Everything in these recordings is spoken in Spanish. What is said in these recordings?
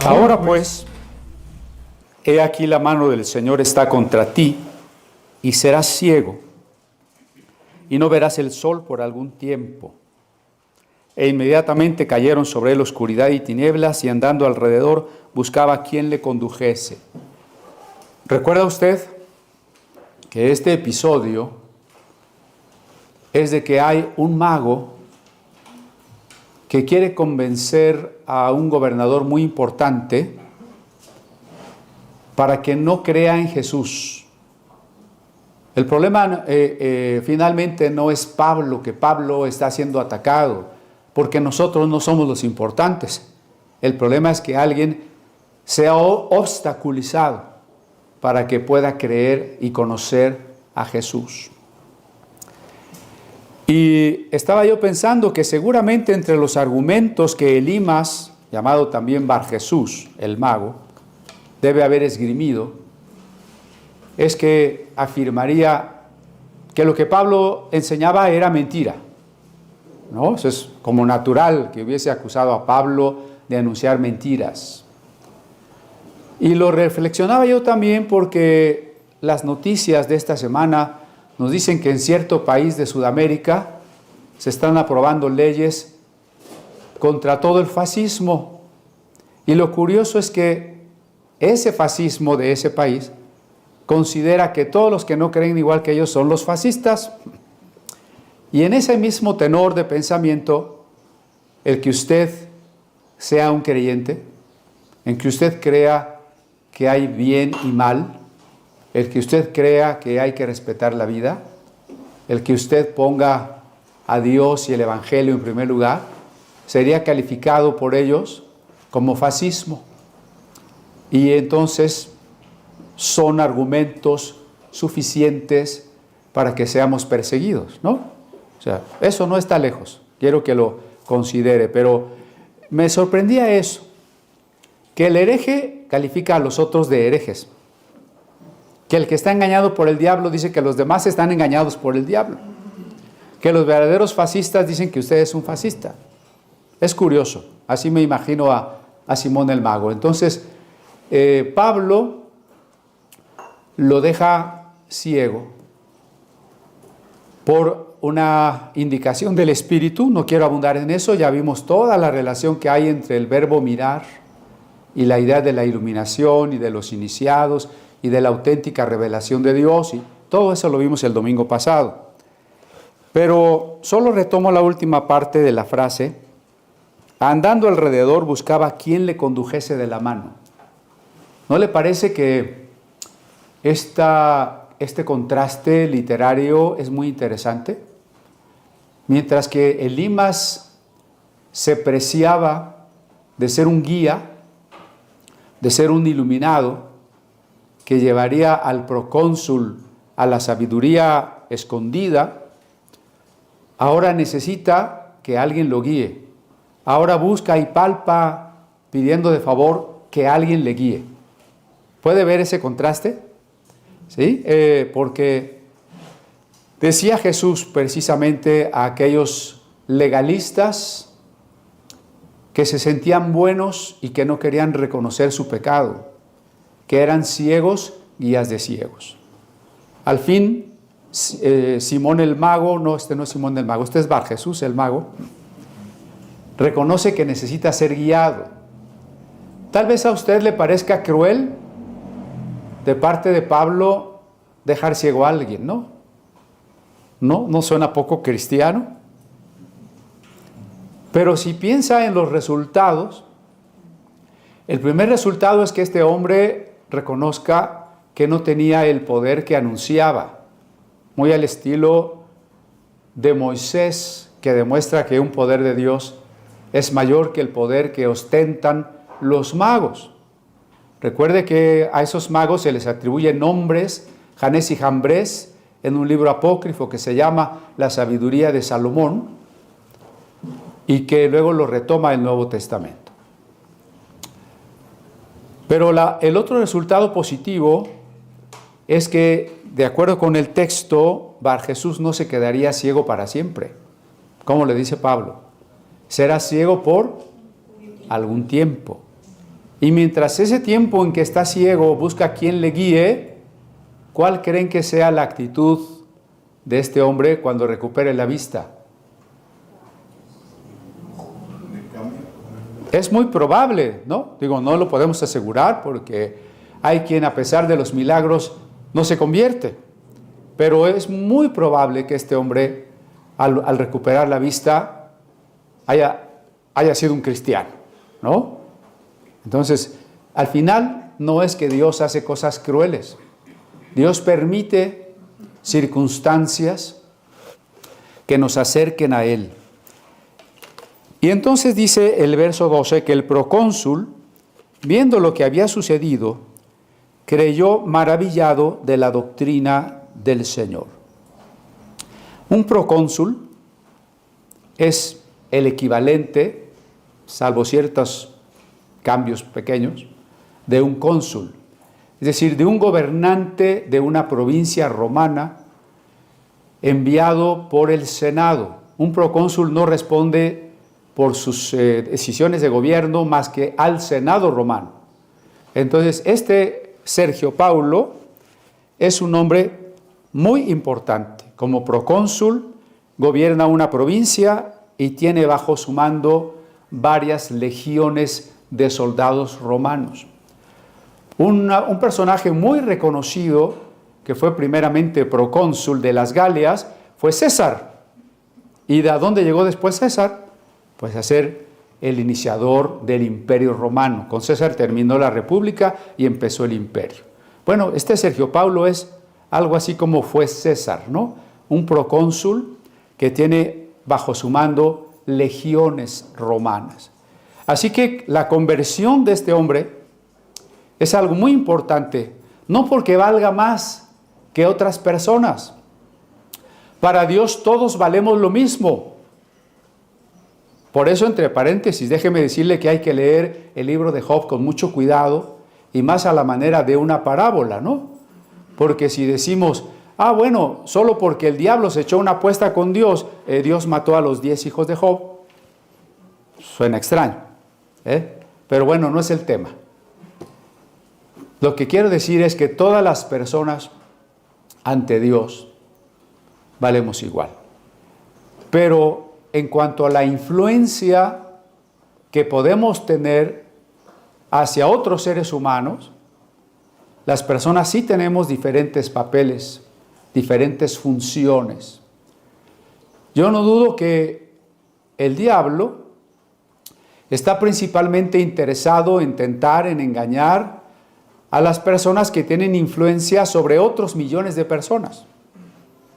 Ahora pues, he aquí la mano del Señor está contra ti, y serás ciego, y no verás el sol por algún tiempo. E inmediatamente cayeron sobre él oscuridad y tinieblas, y andando alrededor buscaba a quien le condujese. ¿Recuerda usted que este episodio es de que hay un mago que quiere convencer a un gobernador muy importante para que no crea en Jesús? El problema finalmente no es Pablo, que Pablo está siendo atacado, porque nosotros no somos los importantes. El problema es que alguien sea obstaculizado para que pueda creer y conocer a Jesús. Y estaba yo pensando que seguramente entre los argumentos que Elimas, llamado también Bar Jesús, el mago, debe haber esgrimido, es que afirmaría que lo que Pablo enseñaba era mentira, ¿no? Eso es como natural que hubiese acusado a Pablo de anunciar mentiras. Y lo reflexionaba yo también porque las noticias de esta semana nos dicen que en cierto país de Sudamérica se están aprobando leyes contra todo el fascismo. Y lo curioso es que ese fascismo de ese país considera que todos los que no creen igual que ellos son los fascistas. Y en ese mismo tenor de pensamiento, el que usted sea un creyente, en que usted crea que hay bien y mal, el que usted crea que hay que respetar la vida, el que usted ponga a Dios y el Evangelio en primer lugar, sería calificado por ellos como fascismo. Y entonces son argumentos suficientes para que seamos perseguidos, ¿no? O sea, eso no está lejos, quiero que lo considere, pero me sorprendía eso, que el hereje califica a los otros de herejes, que el que está engañado por el diablo dice que los demás están engañados por el diablo, que los verdaderos fascistas dicen que usted es un fascista. Es curioso, así me imagino a Simón el Mago. Entonces, Pablo lo deja ciego por una indicación del Espíritu. No quiero abundar en eso, ya vimos toda la relación que hay entre el verbo mirar y la idea de la iluminación y de los iniciados y de la auténtica revelación de Dios, y todo eso lo vimos el domingo pasado. Pero solo retomo la última parte de la frase: andando alrededor buscaba a quien le condujese de la mano. ¿No le parece que este contraste literario es muy interesante? Mientras que Elimas se preciaba de ser un guía, de ser un iluminado, que llevaría al procónsul a la sabiduría escondida, ahora necesita que alguien lo guíe. Ahora busca y palpa pidiendo de favor que alguien le guíe. ¿Puede ver ese contraste? ¿Sí? Porque decía Jesús precisamente a aquellos legalistas que se sentían buenos y que no querían reconocer su pecado, que eran ciegos, guías de ciegos. Al fin, Simón el Mago, no, este no es Simón el Mago, este es Bar Jesús el Mago, reconoce que necesita ser guiado. Tal vez a usted le parezca cruel de parte de Pablo dejar ciego a alguien, ¿no? ¿No suena poco cristiano? Pero si piensa en los resultados, el primer resultado es que este hombre reconozca que no tenía el poder que anunciaba, muy al estilo de Moisés, que demuestra que un poder de Dios es mayor que el poder que ostentan los magos. Recuerde que a esos magos se les atribuyen nombres, Janés y Jambres, en un libro apócrifo que se llama La Sabiduría de Salomón, y que luego lo retoma el Nuevo Testamento. Pero el otro resultado positivo es que, de acuerdo con el texto, Bar Jesús no se quedaría ciego para siempre. ¿Cómo le dice Pablo? Será ciego por algún tiempo. Y mientras ese tiempo en que está ciego busca a quien le guíe, ¿cuál creen que sea la actitud de este hombre cuando recupere la vista? Es muy probable, ¿no? Digo, no lo podemos asegurar porque hay quien a pesar de los milagros no se convierte. Pero es muy probable que este hombre, al recuperar la vista, haya sido un cristiano, ¿no? Entonces, al final, no es que Dios hace cosas crueles. Dios permite circunstancias que nos acerquen a Él. Y entonces dice el verso 12 que el procónsul, viendo lo que había sucedido, creyó maravillado de la doctrina del Señor. Un procónsul es el equivalente, salvo ciertos cambios pequeños, de un cónsul, es decir, de un gobernante de una provincia romana enviado por el Senado. Un procónsul no responde por sus decisiones de gobierno más que al Senado romano. Entonces, este Sergio Paulo es un hombre muy importante. Como procónsul, gobierna una provincia y tiene bajo su mando varias legiones de soldados romanos. Un personaje muy reconocido, que fue primeramente procónsul de las Galias, fue César. ¿Y de dónde llegó después César? Pues a ser el iniciador del Imperio Romano. Con César terminó la República y empezó el Imperio. Bueno, este Sergio Paulo es algo así como fue César, ¿no? Un procónsul que tiene bajo su mando legiones romanas. Así que la conversión de este hombre es algo muy importante, no porque valga más que otras personas. Para Dios todos valemos lo mismo. Por eso, entre paréntesis, déjeme decirle que hay que leer el libro de Job con mucho cuidado y más a la manera de una parábola, ¿no? Porque si decimos, bueno, solo porque el diablo se echó una apuesta con Dios, Dios mató a los 10 hijos de Job, suena extraño, pero bueno, no es el tema. Lo que quiero decir es que todas las personas ante Dios valemos igual. Pero en cuanto a la influencia que podemos tener hacia otros seres humanos, las personas sí tenemos diferentes papeles, diferentes funciones. Yo no dudo que el diablo está principalmente interesado en tentar, en engañar a las personas que tienen influencia sobre otros millones de personas,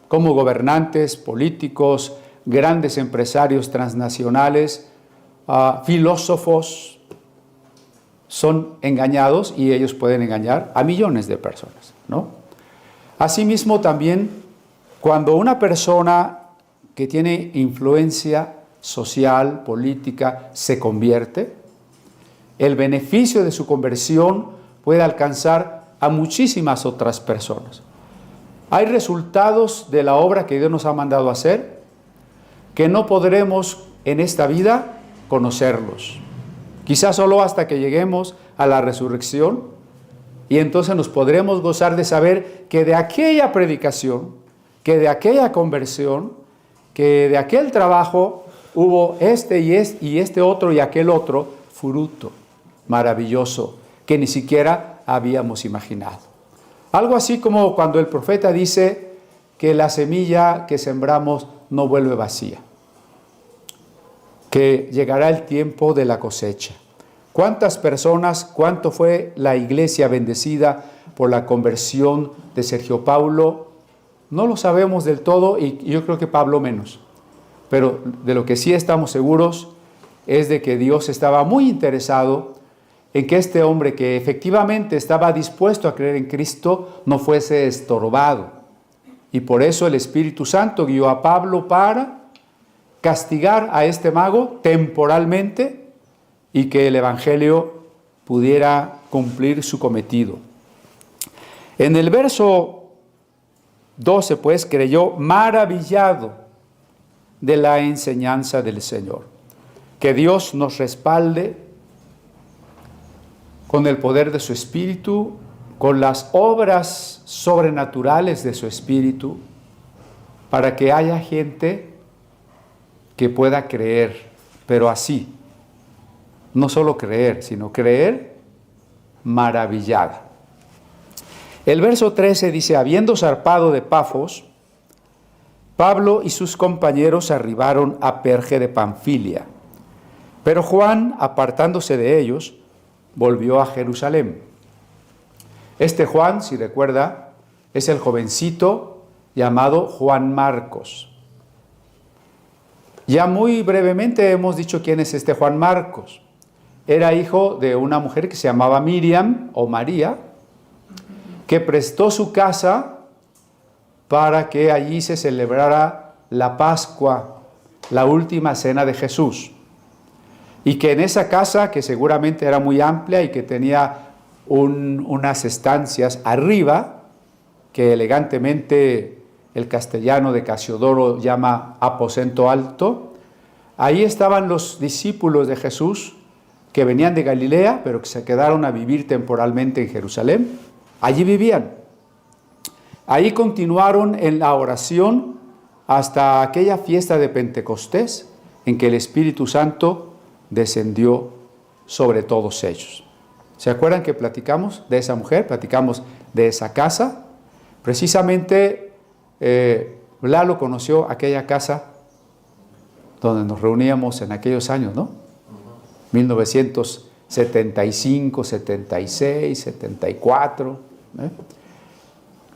como gobernantes, políticos, grandes empresarios transnacionales, filósofos, son engañados y ellos pueden engañar a millones de personas, ¿no? Asimismo también, cuando una persona que tiene influencia social, política, se convierte, el beneficio de su conversión puede alcanzar a muchísimas otras personas. Hay resultados de la obra que Dios nos ha mandado a hacer que no podremos en esta vida conocerlos. Quizás solo hasta que lleguemos a la resurrección y entonces nos podremos gozar de saber que de aquella predicación, que de aquella conversión, que de aquel trabajo hubo este y este otro y aquel otro fruto maravilloso que ni siquiera habíamos imaginado. Algo así como cuando el profeta dice que la semilla que sembramos no vuelve vacía, que llegará el tiempo de la cosecha. ¿Cuántas personas, cuánto fue la iglesia bendecida por la conversión de Sergio Paulo? No lo sabemos del todo y yo creo que Pablo menos. Pero de lo que sí estamos seguros es de que Dios estaba muy interesado en que este hombre que efectivamente estaba dispuesto a creer en Cristo no fuese estorbado. Y por eso el Espíritu Santo guió a Pablo para castigar a este mago temporalmente y que el Evangelio pudiera cumplir su cometido. En el verso 12, pues, creyó maravillado de la enseñanza del Señor. Que Dios nos respalde con el poder de su Espíritu, con las obras sobrenaturales de su Espíritu, para que haya gente que pueda creer, pero así, no solo creer, sino creer maravillada. El verso 13 dice: habiendo zarpado de Pafos, Pablo y sus compañeros arribaron a Perge de Panfilia, pero Juan, apartándose de ellos, volvió a Jerusalén. Este Juan, si recuerda, es el jovencito llamado Juan Marcos. Ya muy brevemente hemos dicho quién es este Juan Marcos. Era hijo de una mujer que se llamaba Miriam o María, que prestó su casa para que allí se celebrara la Pascua, la última cena de Jesús. Y que en esa casa, que seguramente era muy amplia y que tenía unas estancias arriba, que elegantemente el castellano de Casiodoro llama aposento alto, ahí estaban los discípulos de Jesús que venían de Galilea, pero que se quedaron a vivir temporalmente en Jerusalén. Allí vivían. Ahí continuaron en la oración hasta aquella fiesta de Pentecostés, en que el Espíritu Santo descendió sobre todos ellos. ¿Se acuerdan que platicamos de esa mujer? Platicamos de esa casa. Precisamente Lalo conoció aquella casa donde nos reuníamos en aquellos años, ¿no? 1975, 76, 74,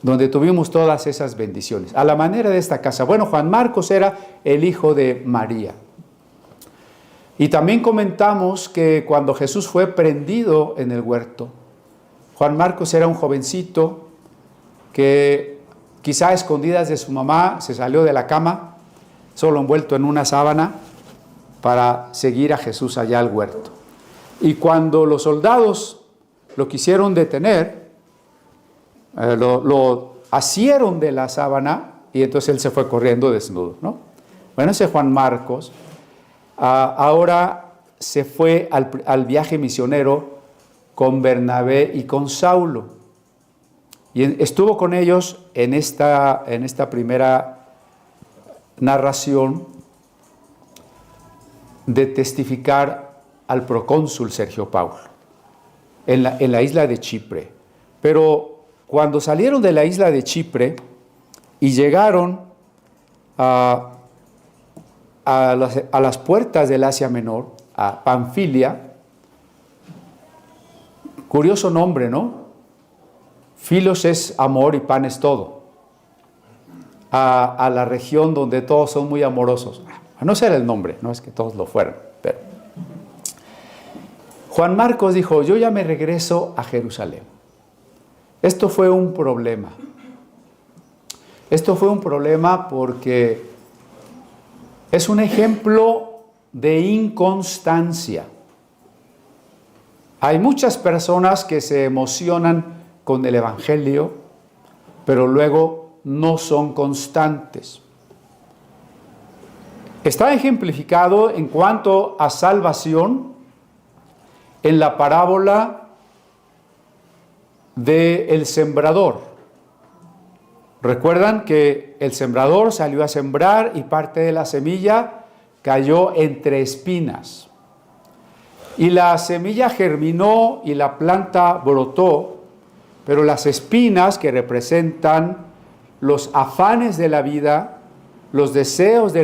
donde tuvimos todas esas bendiciones. A la manera de esta casa. Bueno, Juan Marcos era el hijo de María. Y también comentamos que cuando Jesús fue prendido en el huerto, Juan Marcos era un jovencito que quizá a escondidas de su mamá se salió de la cama, solo envuelto en una sábana, para seguir a Jesús allá al huerto. Y cuando los soldados lo quisieron detener, lo asieron de la sábana y entonces él se fue corriendo desnudo, ¿no? Bueno, ese Juan Marcos ahora se fue al viaje misionero con Bernabé y con Saulo. Y estuvo con ellos en esta primera narración de testificar al procónsul Sergio Paulo en la isla de Chipre. Pero cuando salieron de la isla de Chipre y llegaron a las puertas del Asia Menor, a Panfilia, curioso nombre, ¿no? Filos es amor y pan es todo. A la región donde todos son muy amorosos. No sé el nombre, no es que todos lo fueran, pero Juan Marcos dijo: yo ya me regreso a Jerusalén. Esto fue un problema. Esto fue un problema porque es un ejemplo de inconstancia. Hay muchas personas que se emocionan con el Evangelio, pero luego no son constantes. Está ejemplificado en cuanto a salvación en la parábola del sembrador. Recuerdan que el sembrador salió a sembrar y parte de la semilla cayó entre espinas. Y la semilla germinó y la planta brotó, pero las espinas, que representan los afanes de la vida, los deseos de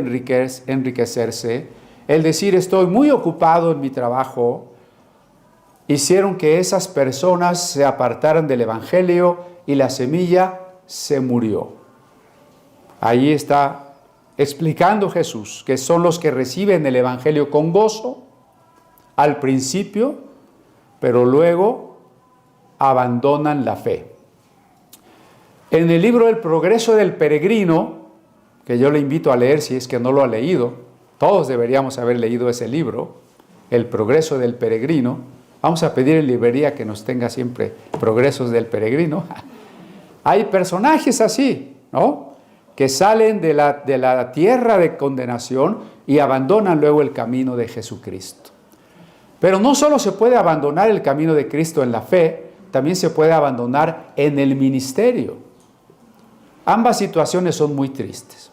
enriquecerse, el decir estoy muy ocupado en mi trabajo, hicieron que esas personas se apartaran del Evangelio y la semilla se murió. Ahí está explicando Jesús que son los que reciben el Evangelio con gozo al principio, pero luego abandonan la fe. En el libro El progreso del peregrino, que yo le invito a leer si es que no lo ha leído, todos deberíamos haber leído ese libro, El progreso del peregrino. Vamos a pedir en librería que nos tenga siempre Progresos del peregrino. Hay personajes así, ¿no?, que salen de la tierra de condenación y abandonan luego el camino de Jesucristo. Pero no solo se puede abandonar el camino de Cristo en la fe, también se puede abandonar en el ministerio. Ambas situaciones son muy tristes.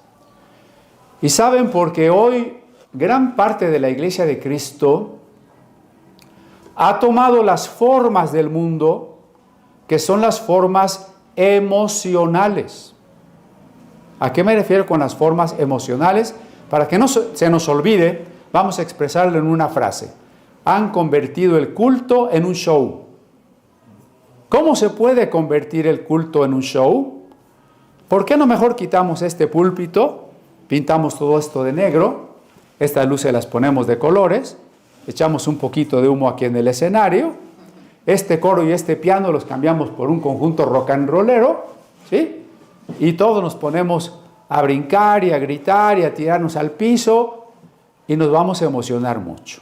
Y saben, porque hoy gran parte de la Iglesia de Cristo ha tomado las formas del mundo, que son las formas emocionales. ¿A qué me refiero con las formas emocionales? Para que no se nos olvide, vamos a expresarlo en una frase. Han convertido el culto en un show. ¿Cómo se puede convertir el culto en un show? ¿Por qué no mejor quitamos este púlpito, pintamos todo esto de negro, estas luces las ponemos de colores, echamos un poquito de humo aquí en el escenario, este coro y este piano los cambiamos por un conjunto rock and rollero, ¿sí? Y todos nos ponemos a brincar y a gritar y a tirarnos al piso y nos vamos a emocionar mucho.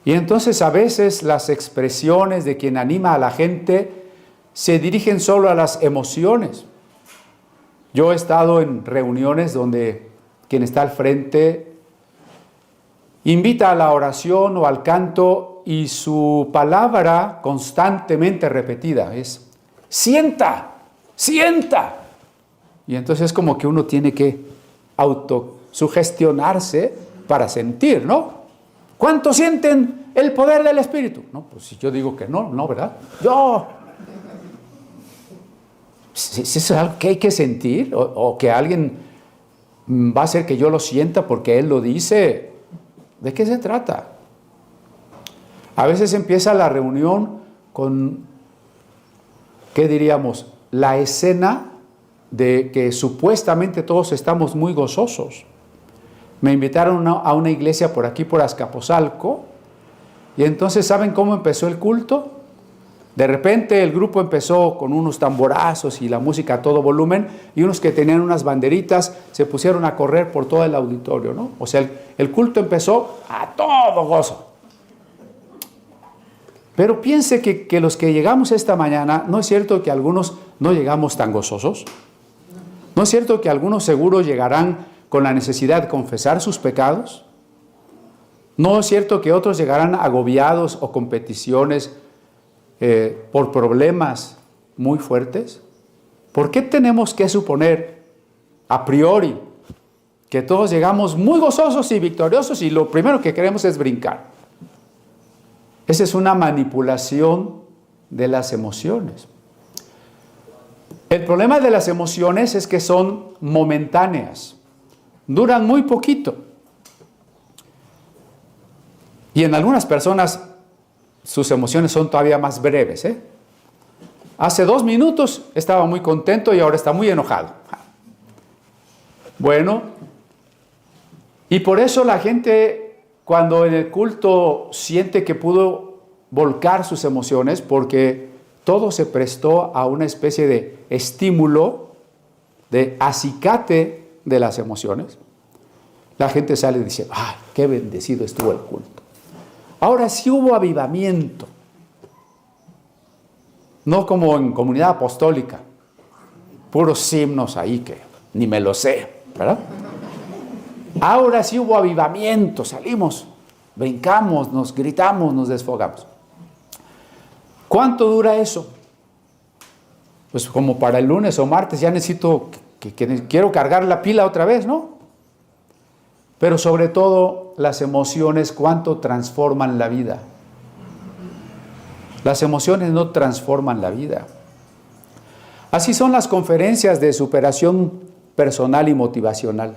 Y entonces a veces las expresiones de quien anima a la gente se dirigen solo a las emociones. Yo he estado en reuniones donde quien está al frente invita a la oración o al canto y su palabra constantemente repetida es sienta, sienta. Y entonces es como que uno tiene que autosugestionarse para sentir, ¿no? ¿Cuántos sienten el poder del Espíritu? No, pues si yo digo que no, no, ¿verdad? Yo. Si es algo que hay que sentir o que alguien va a hacer que yo lo sienta porque él lo dice, ¿de qué se trata? A veces empieza la reunión con, ¿qué diríamos? La escena de que supuestamente todos estamos muy gozosos. Me invitaron a una iglesia por aquí, por Azcapotzalco, y entonces, ¿saben cómo empezó el culto? De repente el grupo empezó con unos tamborazos y la música a todo volumen, y unos que tenían unas banderitas se pusieron a correr por todo el auditorio, ¿no? O sea, el culto empezó a todo gozo. Pero piense que los que llegamos esta mañana, ¿no es cierto que algunos no llegamos tan gozosos? ¿No es cierto que algunos seguro llegarán con la necesidad de confesar sus pecados? ¿No es cierto que otros llegarán agobiados o con peticiones por problemas muy fuertes? ¿Por qué tenemos que suponer a priori que todos llegamos muy gozosos y victoriosos y lo primero que queremos es brincar? Esa es una manipulación de las emociones. El problema de las emociones es que son momentáneas, duran muy poquito. Y en algunas personas sus emociones son todavía más breves, ¿eh? Hace 2 minutos estaba muy contento y ahora está muy enojado. Bueno, y por eso la gente cuando en el culto siente que pudo volcar sus emociones, porque todo se prestó a una especie de estímulo, de acicate de las emociones, la gente sale y dice, ¡ay, qué bendecido estuvo el culto! Ahora sí hubo avivamiento, no como en comunidad apostólica, puros himnos ahí que ni me lo sé, ¿verdad? Ahora sí hubo avivamiento, salimos, brincamos, nos gritamos, nos desfogamos. ¿Cuánto dura eso? Pues como para el lunes o martes ya necesito, quiero cargar la pila otra vez, ¿no? Pero sobre todo las emociones, ¿cuánto transforman la vida? Las emociones no transforman la vida. Así son las conferencias de superación personal y motivacional.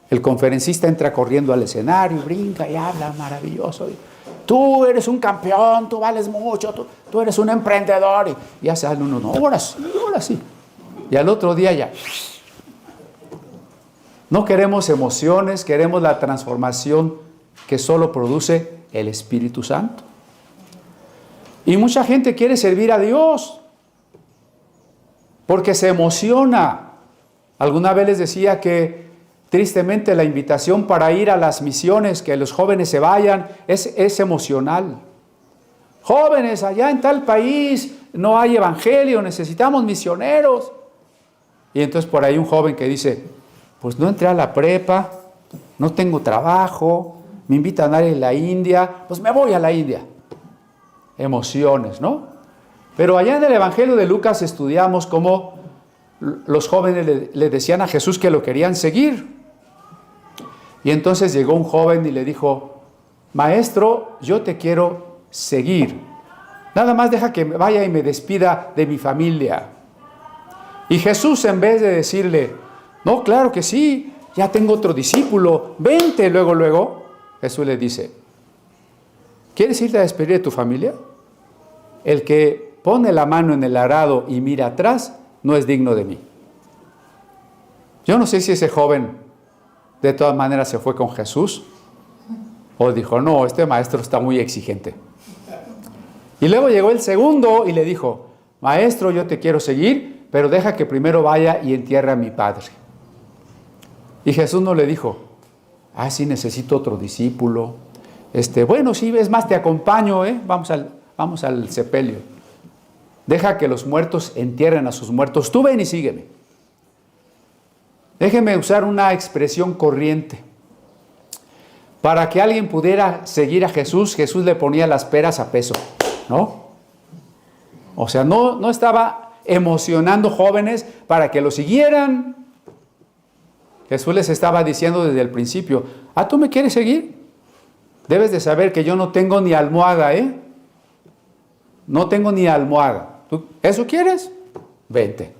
El conferencista entra corriendo al escenario, brinca y habla maravilloso. Tú eres un campeón, tú vales mucho, tú eres un emprendedor. Y ya sale uno, no, ahora sí. Y al otro día ya. No queremos emociones, queremos la transformación que solo produce el Espíritu Santo. Y mucha gente quiere servir a Dios porque se emociona. Alguna vez les decía que tristemente la invitación para ir a las misiones, que los jóvenes se vayan, es emocional. Jóvenes, allá en tal país no hay evangelio, necesitamos misioneros. Y entonces por ahí un joven que dice, pues no entré a la prepa, no tengo trabajo, me invitan a ir a la India, pues me voy a la India. Emociones, ¿no? Pero allá en el Evangelio de Lucas estudiamos cómo los jóvenes le decían a Jesús que lo querían seguir. Y entonces llegó un joven y le dijo, maestro, yo te quiero seguir. Nada más deja que me vaya y me despida de mi familia. Y Jesús, en vez de decirle, no, claro que sí, ya tengo otro discípulo, vente luego, Jesús le dice, ¿quieres irte a despedir de tu familia? El que pone la mano en el arado y mira atrás, no es digno de mí. Yo no sé si ese joven de todas maneras se fue con Jesús o dijo, no, este maestro está muy exigente. Y luego llegó el segundo y le dijo, maestro, yo te quiero seguir, pero deja que primero vaya y entierre a mi padre. Y Jesús no le dijo, sí, necesito otro discípulo. Bueno, sí, es más, te acompaño, vamos al sepelio. Deja que los muertos entierren a sus muertos. Tú ven y sígueme. Déjeme usar una expresión corriente. Para que alguien pudiera seguir a Jesús, Jesús le ponía las peras a peso, ¿no? O sea, no estaba emocionando jóvenes para que lo siguieran. Jesús les estaba diciendo desde el principio, ¿tú me quieres seguir? Debes de saber que yo no tengo ni almohada, No tengo ni almohada. ¿Tú eso quieres? Vente.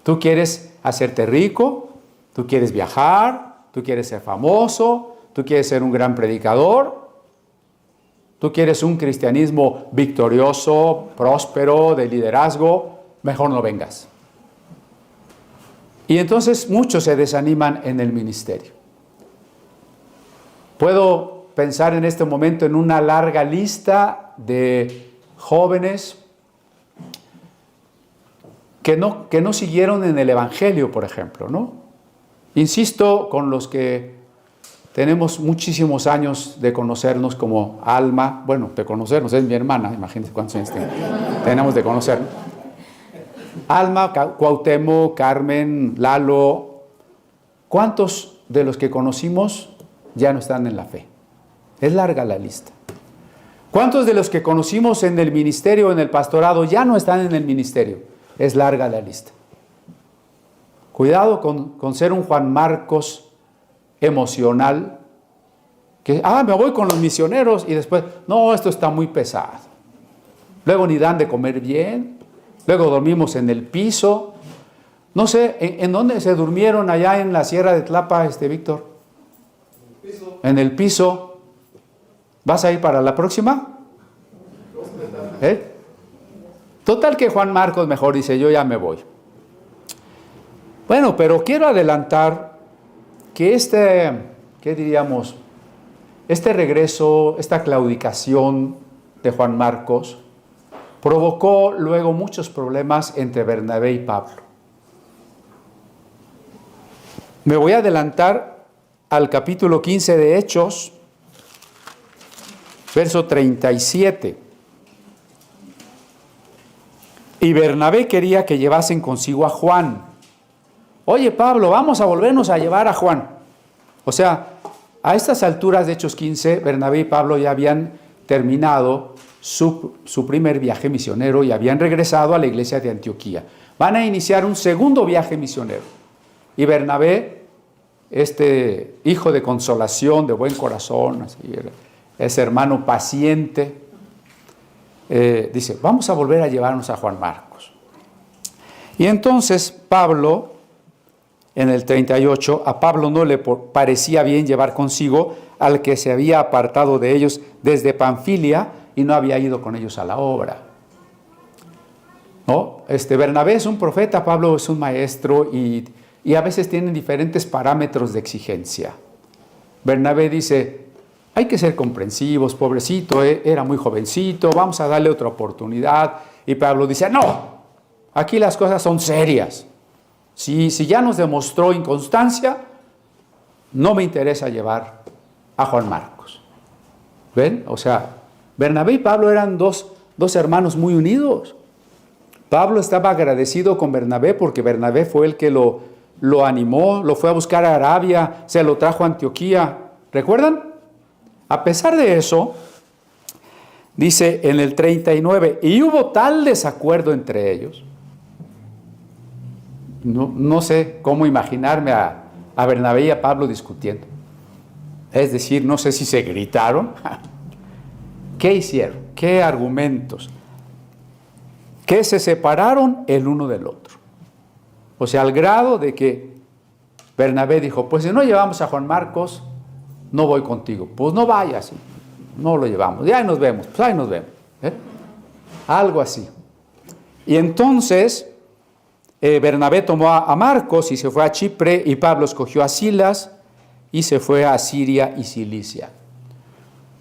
¿Tú quieres hacerte rico? ¿Tú quieres viajar? ¿Tú quieres ser famoso? ¿Tú quieres ser un gran predicador? ¿Tú quieres un cristianismo victorioso, próspero, de liderazgo? Mejor no vengas. Y entonces muchos se desaniman en el ministerio. Puedo pensar en este momento en una larga lista de jóvenes que no siguieron en el Evangelio, por ejemplo, ¿no? Insisto con los que tenemos muchísimos años de conocernos como Alma, bueno, de conocernos, es mi hermana, imagínense cuántos años tenemos de conocernos. Alma, Cuauhtémoc, Carmen, Lalo, ¿cuántos de los que conocimos ya no están en la fe? Es larga la lista. ¿Cuántos de los que conocimos en el ministerio, en el pastorado, ya no están en el ministerio? Es larga la lista. Cuidado con ser un Juan Marcos emocional, que, me voy con los misioneros y después, no, esto está muy pesado. Luego ni dan de comer bien, luego dormimos en el piso. No sé, ¿en dónde se durmieron allá en la Sierra de Tlapa, Víctor? En el piso. ¿Vas a ir para la próxima? Total que Juan Marcos mejor dice, yo ya me voy. Bueno, pero quiero adelantar que ¿qué diríamos? Este regreso, esta claudicación de Juan Marcos provocó luego muchos problemas entre Bernabé y Pablo. Me voy a adelantar al capítulo 15 de Hechos, verso 37. Y Bernabé quería que llevasen consigo a Juan. Oye, Pablo, vamos a volvernos a llevar a Juan. O sea, a estas alturas de Hechos 15, Bernabé y Pablo ya habían terminado su primer viaje misionero y habían regresado a la iglesia de Antioquía. Van a iniciar un segundo viaje misionero. Y Bernabé, hijo de consolación, de buen corazón, así, ese hermano paciente, dice, vamos a volver a llevarnos a Juan Marcos. Y entonces Pablo, en el 38, a Pablo no le parecía bien llevar consigo al que se había apartado de ellos desde Panfilia y no había ido con ellos a la obra. ¿No? Bernabé es un profeta, Pablo es un maestro y a veces tienen diferentes parámetros de exigencia. Bernabé dice, hay que ser comprensivos, pobrecito, era muy jovencito, vamos a darle otra oportunidad. Y Pablo dice, no, aquí las cosas son serias. Si ya nos demostró inconstancia, no me interesa llevar a Juan Marcos. ¿Ven? O sea, Bernabé y Pablo eran dos hermanos muy unidos. Pablo estaba agradecido con Bernabé porque Bernabé fue el que lo animó, lo fue a buscar a Arabia, se lo trajo a Antioquía. ¿Recuerdan? A pesar de eso, dice en el 39, y hubo tal desacuerdo entre ellos. No sé cómo imaginarme a Bernabé y a Pablo discutiendo. Es decir, no sé si se gritaron. ¿Qué hicieron? ¿Qué argumentos? Que se separaron el uno del otro. O sea, al grado de que Bernabé dijo, pues si no llevamos a Juan Marcos, no voy contigo. Pues no vayas, no lo llevamos. Y ahí nos vemos, pues ahí nos vemos. Algo así. Y entonces Bernabé tomó a Marcos y se fue a Chipre, y Pablo escogió a Silas y se fue a Siria y Cilicia.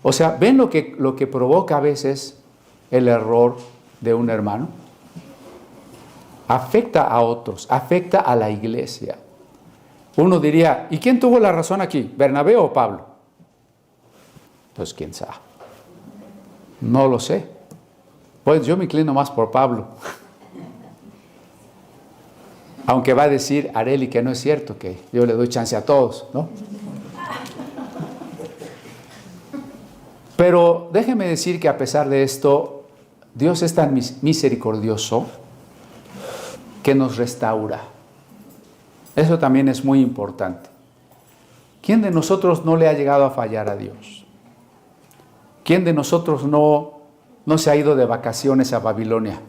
O sea, ¿ven lo que provoca a veces el error de un hermano? Afecta a otros, afecta a la iglesia. Uno diría, ¿y quién tuvo la razón aquí? ¿Bernabé o Pablo? Pues quién sabe. No lo sé. Pues yo me inclino más por Pablo. Aunque va a decir Areli que no es cierto, que yo le doy chance a todos, ¿no? Pero déjeme decir que a pesar de esto, Dios es tan misericordioso que nos restaura. Eso también es muy importante. ¿Quién de nosotros no le ha llegado a fallar a Dios? ¿Quién de nosotros no se ha ido de vacaciones a Babilonia?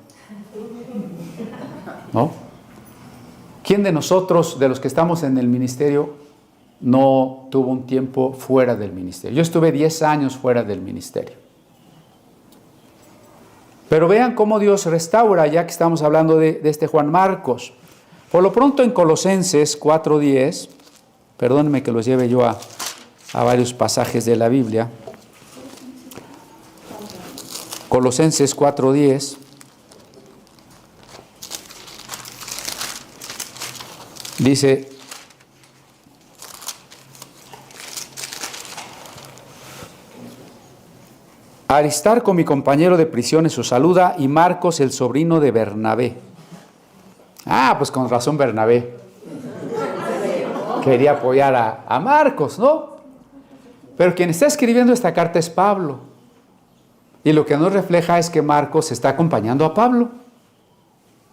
¿No? ¿Quién de nosotros, de los que estamos en el ministerio, no tuvo un tiempo fuera del ministerio? Yo estuve 10 años fuera del ministerio. Pero vean cómo Dios restaura, ya que estamos hablando de este Juan Marcos. Por lo pronto en Colosenses 4:10, perdónenme que los lleve yo a varios pasajes de la Biblia. Colosenses 4:10. Dice, Aristarco, mi compañero de prisiones, os saluda, y Marcos, el sobrino de Bernabé. Pues con razón Bernabé quería apoyar a Marcos, ¿no? Pero quien está escribiendo esta carta es Pablo. Y lo que nos refleja es que Marcos está acompañando a Pablo.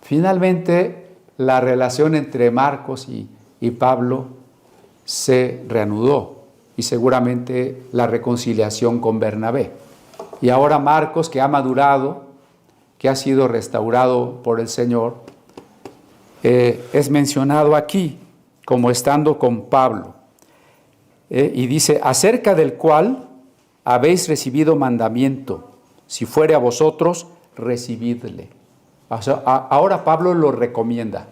Finalmente, la relación entre Marcos y Pablo se reanudó, y seguramente la reconciliación con Bernabé. Y ahora Marcos, que ha madurado, que ha sido restaurado por el Señor, es mencionado aquí como estando con Pablo. Y dice, acerca del cual habéis recibido mandamiento, si fuere a vosotros, recibidle. Ahora Pablo lo recomienda.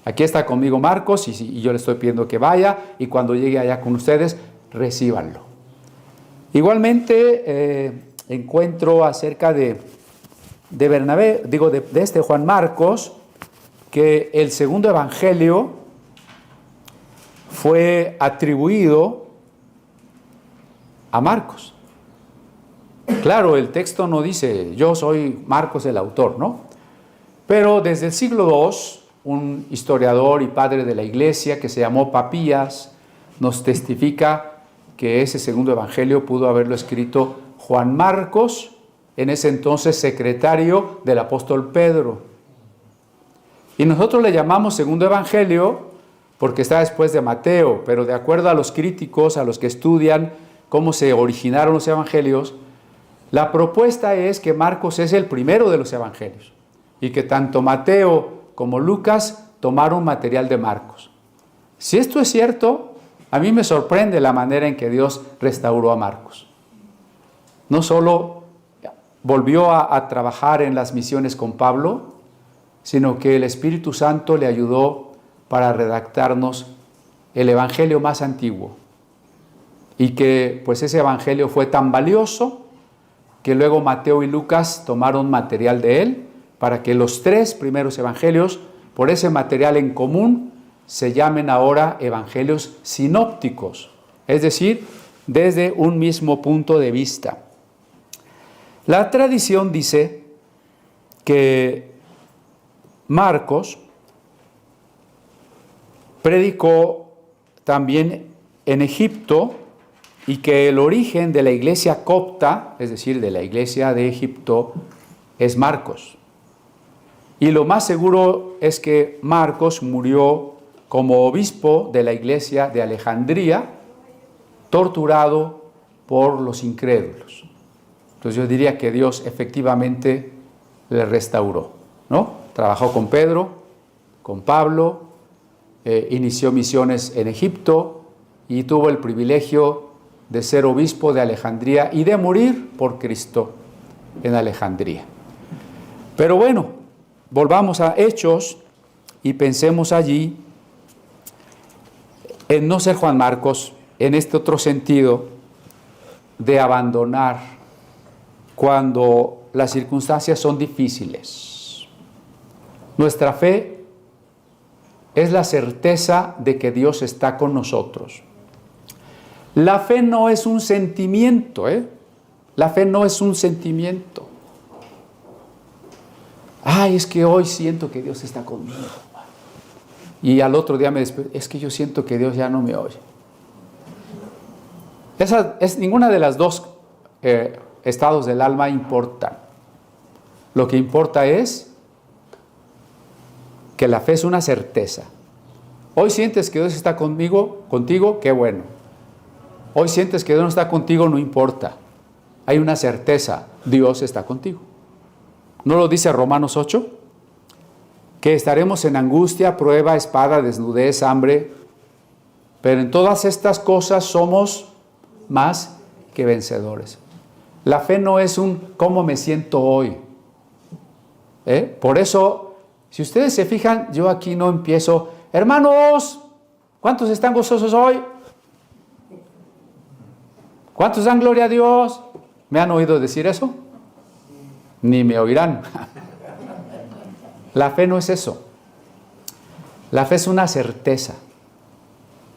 Aquí está conmigo Marcos, y yo le estoy pidiendo que vaya, y cuando llegue allá con ustedes, recíbanlo. Igualmente encuentro acerca de Bernabé, de este Juan Marcos, que el segundo evangelio fue atribuido a Marcos. Claro, el texto no dice, yo soy Marcos el autor, ¿no? Pero desde el siglo II, un historiador y padre de la iglesia que se llamó Papías, nos testifica que ese segundo evangelio pudo haberlo escrito Juan Marcos, en ese entonces secretario del apóstol Pedro. Y nosotros le llamamos segundo evangelio porque está después de Mateo, pero de acuerdo a los críticos, a los que estudian cómo se originaron los evangelios, la propuesta es que Marcos es el primero de los evangelios y que tanto Mateo como Lucas tomaron material de Marcos. Si esto es cierto, a mí me sorprende la manera en que Dios restauró a Marcos. No solo volvió a trabajar en las misiones con Pablo, sino que el Espíritu Santo le ayudó para redactarnos el evangelio más antiguo. Y que pues ese evangelio fue tan valioso que luego Mateo y Lucas tomaron material de él para que los 3 primeros evangelios, por ese material en común, se llamen ahora evangelios sinópticos, es decir, desde un mismo punto de vista. La tradición dice que Marcos predicó también en Egipto y que el origen de la iglesia copta, es decir, de la iglesia de Egipto, es Marcos. Y lo más seguro es que Marcos murió como obispo de la iglesia de Alejandría, torturado por los incrédulos. Entonces yo diría que Dios efectivamente le restauró, ¿no? Trabajó con Pedro, con Pablo, inició misiones en Egipto y tuvo el privilegio de ser obispo de Alejandría y de morir por Cristo en Alejandría. Pero bueno, volvamos a Hechos y pensemos allí en no ser Juan Marcos, en este otro sentido de abandonar cuando las circunstancias son difíciles. Nuestra fe es la certeza de que Dios está con nosotros. La fe no es un sentimiento, La fe no es un sentimiento. Ay, es que hoy siento que Dios está conmigo. Y al otro día me despierto, es que yo siento que Dios ya no me oye. Ninguna de las dos estados del alma importan. Lo que importa es que la fe es una certeza. Hoy sientes que Dios está contigo, qué bueno. Hoy sientes que Dios no está contigo, no importa. Hay una certeza, Dios está contigo. ¿No lo dice Romanos 8? Que estaremos en angustia, prueba, espada, desnudez, hambre. Pero en todas estas cosas somos más que vencedores. La fe no es un cómo me siento hoy. Por eso, si ustedes se fijan, yo aquí no empiezo, hermanos, ¿cuántos están gozosos hoy? ¿Cuántos dan gloria a Dios? ¿Me han oído decir eso? Ni me oirán. La fe no es eso. La fe es una certeza.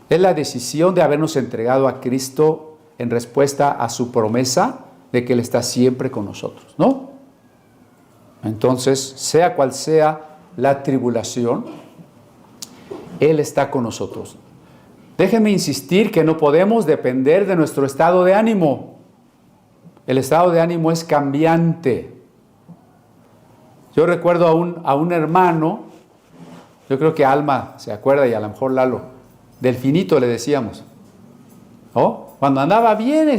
Es la decisión de habernos entregado a Cristo en respuesta a su promesa de que Él está siempre con nosotros, ¿no? Entonces, sea cual sea la tribulación, Él está con nosotros. Déjenme insistir que no podemos depender de nuestro estado de ánimo. El estado de ánimo es cambiante. Yo recuerdo a un hermano, yo creo que Alma se acuerda y a lo mejor Lalo, Delfinito le decíamos, ¿no? Cuando andaba bien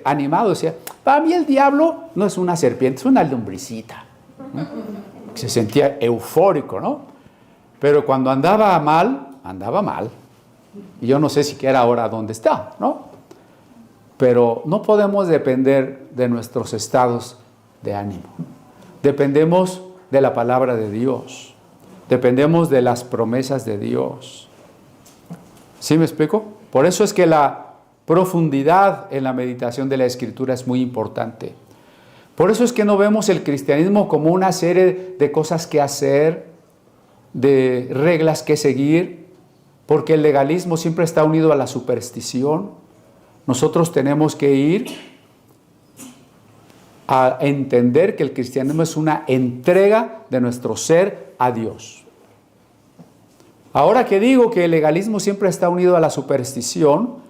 animado decía, para mí el diablo no es una serpiente, es una lombricita. ¿No? Se sentía eufórico, ¿no? Pero cuando andaba mal, andaba mal. Y yo no sé siquiera ahora dónde está, ¿no? Pero no podemos depender de nuestros estados de ánimo. Dependemos de la palabra de Dios. Dependemos de las promesas de Dios. ¿Sí me explico? Por eso es que la profundidad en la meditación de la Escritura es muy importante. Por eso es que no vemos el cristianismo como una serie de cosas que hacer, de reglas que seguir, porque el legalismo siempre está unido a la superstición. Nosotros tenemos que ir a entender que el cristianismo es una entrega de nuestro ser a Dios. Ahora que digo que el legalismo siempre está unido a la superstición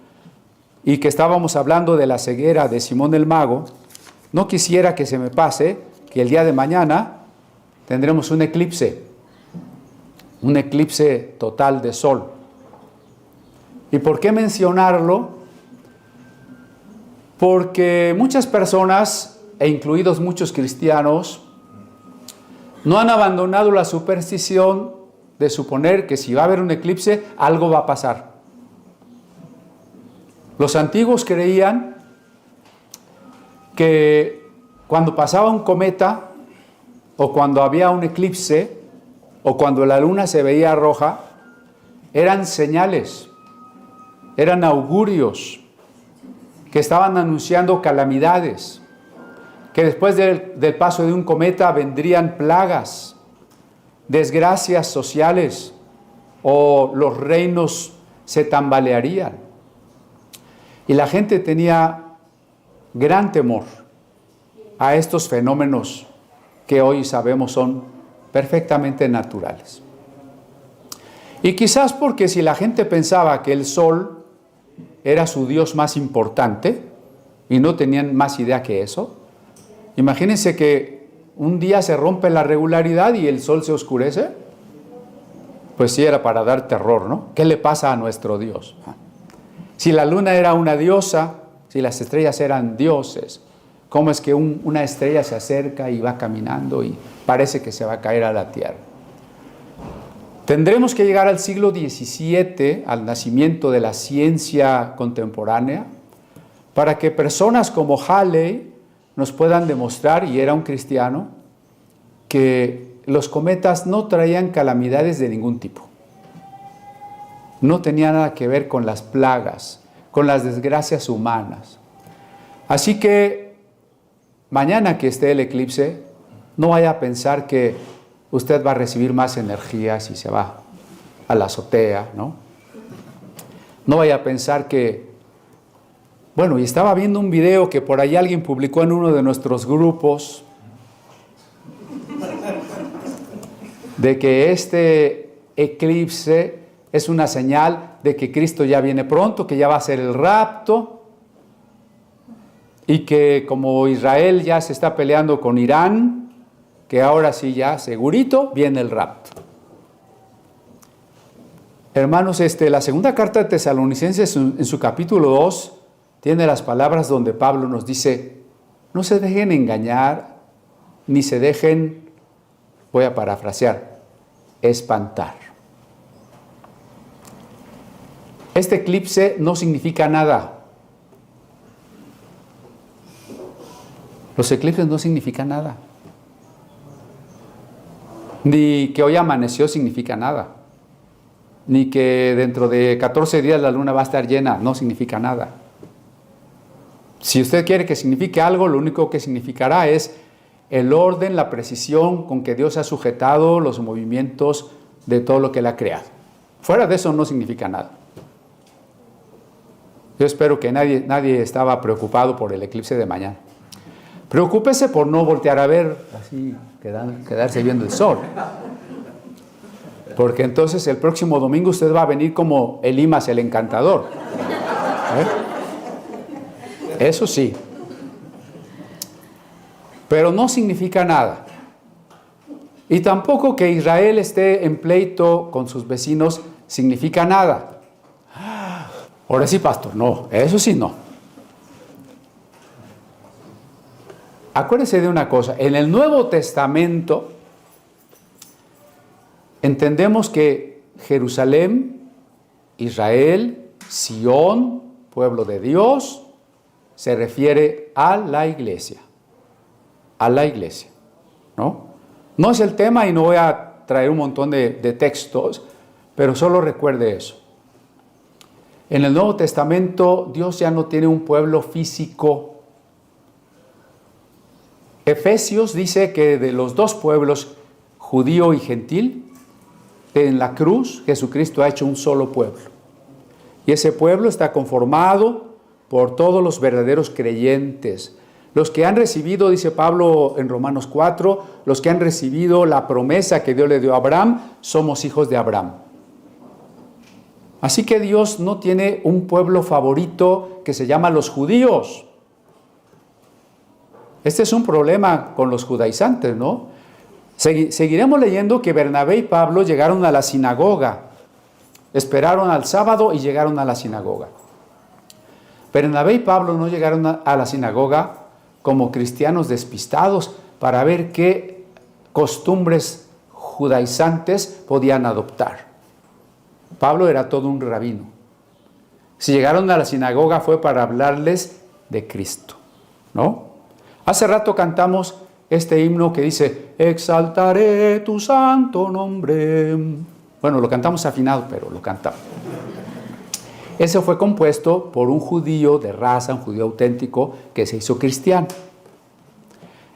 y que estábamos hablando de la ceguera de Simón el Mago, no quisiera que se me pase que el día de mañana tendremos un eclipse total de sol. ¿Y por qué mencionarlo? Porque muchas personas, e incluidos muchos cristianos, no han abandonado la superstición de suponer que si va a haber un eclipse, algo va a pasar. Los antiguos creían que cuando pasaba un cometa, o cuando había un eclipse, o cuando la luna se veía roja, eran señales, eran augurios que estaban anunciando calamidades, que después del paso de un cometa vendrían plagas, desgracias sociales, o los reinos se tambalearían. Y la gente tenía gran temor a estos fenómenos que hoy sabemos son perfectamente naturales. Y quizás porque si la gente pensaba que el sol era su Dios más importante y no tenían más idea que eso. Imagínense que un día se rompe la regularidad y el sol se oscurece. Pues sí, era para dar terror, ¿no? ¿Qué le pasa a nuestro Dios? Si la luna era una diosa, si las estrellas eran dioses, ¿cómo es que una estrella se acerca y va caminando y parece que se va a caer a la tierra? Tendremos que llegar al siglo XVII, al nacimiento de la ciencia contemporánea, para que personas como Halley nos puedan demostrar, y era un cristiano, que los cometas no traían calamidades de ningún tipo. No tenía nada que ver con las plagas, con las desgracias humanas. Así que mañana que esté el eclipse, no vaya a pensar que usted va a recibir más energía si se va a la azotea, ¿no? No vaya a pensar que... Bueno, y estaba viendo un video que por ahí alguien publicó en uno de nuestros grupos de que este eclipse es una señal de que Cristo ya viene pronto, que ya va a ser el rapto, y que como Israel ya se está peleando con Irán, que ahora sí ya segurito viene el rapto. Hermanos, la segunda carta de Tesalonicenses en su capítulo 2 tiene las palabras donde Pablo nos dice: no se dejen engañar, ni se dejen, voy a parafrasear, espantar. Este eclipse no significa nada. Los eclipses no significan nada. Ni que hoy amaneció significa nada. Ni que dentro de 14 días la luna va a estar llena, no significa nada. Si usted quiere que signifique algo, lo único que significará es el orden, la precisión con que Dios ha sujetado los movimientos de todo lo que Él ha creado. Fuera de eso no significa nada. Yo espero que nadie estaba preocupado por el eclipse de mañana. Preocúpese por no voltear a ver, así quedarse viendo el sol. Porque entonces el próximo domingo usted va a venir como Elimas el encantador. Eso sí. Pero no significa nada. Y tampoco que Israel esté en pleito con sus vecinos significa nada. Ahora sí, pastor, no, eso sí no. Acuérdese de una cosa, en el Nuevo Testamento entendemos que Jerusalén, Israel, Sión, pueblo de Dios, se refiere a la iglesia. A la iglesia, ¿no? No es el tema y no voy a traer un montón de textos, pero solo recuerde eso. En el Nuevo Testamento Dios ya no tiene un pueblo físico. Efesios dice que de los dos pueblos, judío y gentil, en la cruz Jesucristo ha hecho un solo pueblo. Y ese pueblo está conformado por todos los verdaderos creyentes. Los que han recibido, dice Pablo en Romanos 4, los que han recibido la promesa que Dios le dio a Abraham, somos hijos de Abraham. Así que Dios no tiene un pueblo favorito que se llama los judíos. Este es un problema con los judaizantes, ¿no? Seguiremos leyendo que Bernabé y Pablo llegaron a la sinagoga. Esperaron al sábado y llegaron a la sinagoga. Bernabé y Pablo no llegaron a la sinagoga como cristianos despistados para ver qué costumbres judaizantes podían adoptar. Pablo era todo un rabino. Si llegaron a la sinagoga fue para hablarles de Cristo, ¿no? Hace rato cantamos este himno que dice: exaltaré tu santo nombre. Bueno, lo cantamos afinado, pero lo cantamos. Ese fue compuesto por un judío de raza, un judío auténtico que se hizo cristiano.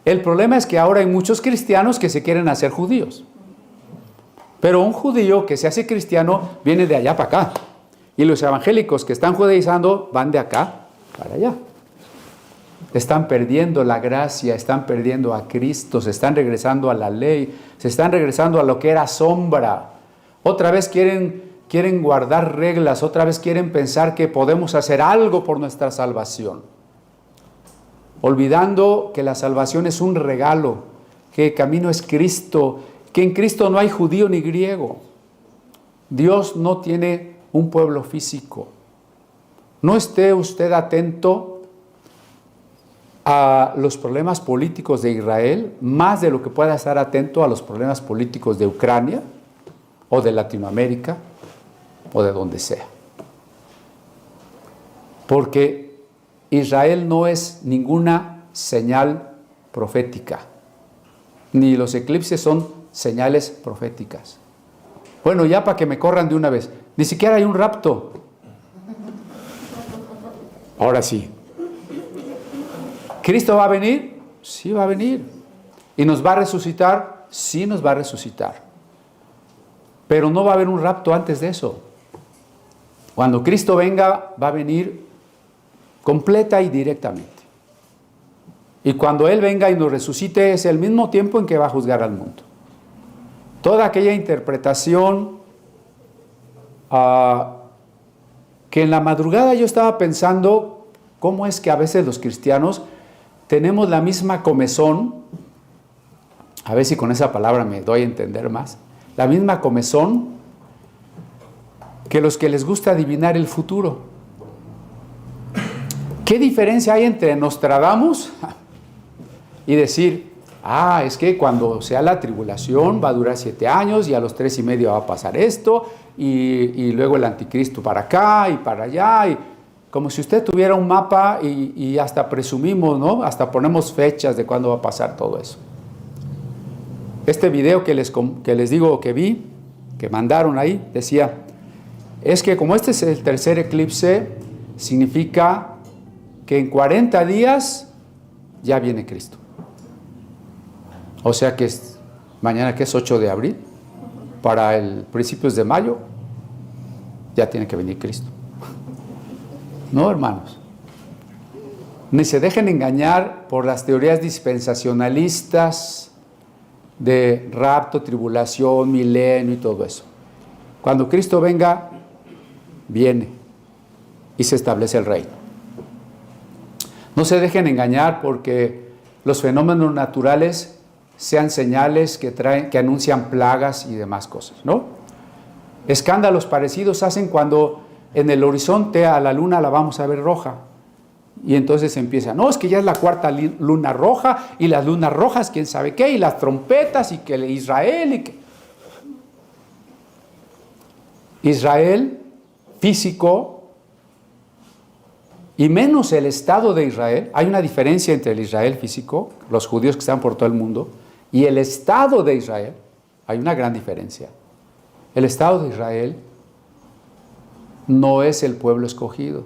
El problema es que ahora hay muchos cristianos que se quieren hacer judíos. Pero un judío que se hace cristiano viene de allá para acá. Y los evangélicos que están judaizando van de acá para allá. Están perdiendo la gracia, están perdiendo a Cristo, se están regresando a la ley, se están regresando a lo que era sombra. Otra vez quieren quieren guardar reglas, otra vez quieren pensar que podemos hacer algo por nuestra salvación, olvidando que la salvación es un regalo, que el camino es Cristo, que en Cristo no hay judío ni griego. Dios no tiene un pueblo físico. No esté usted atento a los problemas políticos de Israel, más de lo que pueda estar atento a los problemas políticos de Ucrania, o de Latinoamérica, o de donde sea. Porque Israel no es ninguna señal profética, ni los eclipses son señales proféticas. Bueno, ya para que me corran de una vez, ni siquiera hay un rapto. Ahora sí. ¿Cristo va a venir? Sí va a venir. ¿Y nos va a resucitar? Sí nos va a resucitar. Pero no va a haber un rapto antes de eso. Cuando Cristo venga, va a venir completa y directamente. Y cuando Él venga y nos resucite, es el mismo tiempo en que va a juzgar al mundo. Toda aquella interpretación que en la madrugada yo estaba pensando, cómo es que a veces los cristianos tenemos la misma comezón, a ver si con esa palabra me doy a entender más, la misma comezón que los que les gusta adivinar el futuro. ¿Qué diferencia hay entre Nostradamus y decir, es que cuando sea la tribulación va a durar 7 años y a los 3 y medio va a pasar esto y luego el anticristo para acá y para allá, y como si usted tuviera un mapa y hasta presumimos, ¿no? Hasta ponemos fechas de cuándo va a pasar todo eso. Este video que les digo que vi, que mandaron ahí, decía, es que como este es el tercer eclipse, significa que en 40 días ya viene Cristo. O sea que mañana, que es 8 de abril, para el principios de mayo, ya tiene que venir Cristo. No, hermanos. Ni se dejen engañar por las teorías dispensacionalistas de rapto, tribulación, milenio y todo eso. Cuando Cristo venga, viene y se establece el reino. No se dejen engañar porque los fenómenos naturales sean señales que anuncian plagas y demás cosas, ¿no? Escándalos parecidos hacen cuando en el horizonte a la luna la vamos a ver roja. Y entonces empieza, no, es que ya es la cuarta luna roja, y las lunas rojas, quién sabe qué, y las trompetas, y que Israel, y que... Israel físico, y menos el Estado de Israel. Hay una diferencia entre el Israel físico, los judíos que están por todo el mundo, y el Estado de Israel. Hay una gran diferencia. El Estado de Israel no es el pueblo escogido.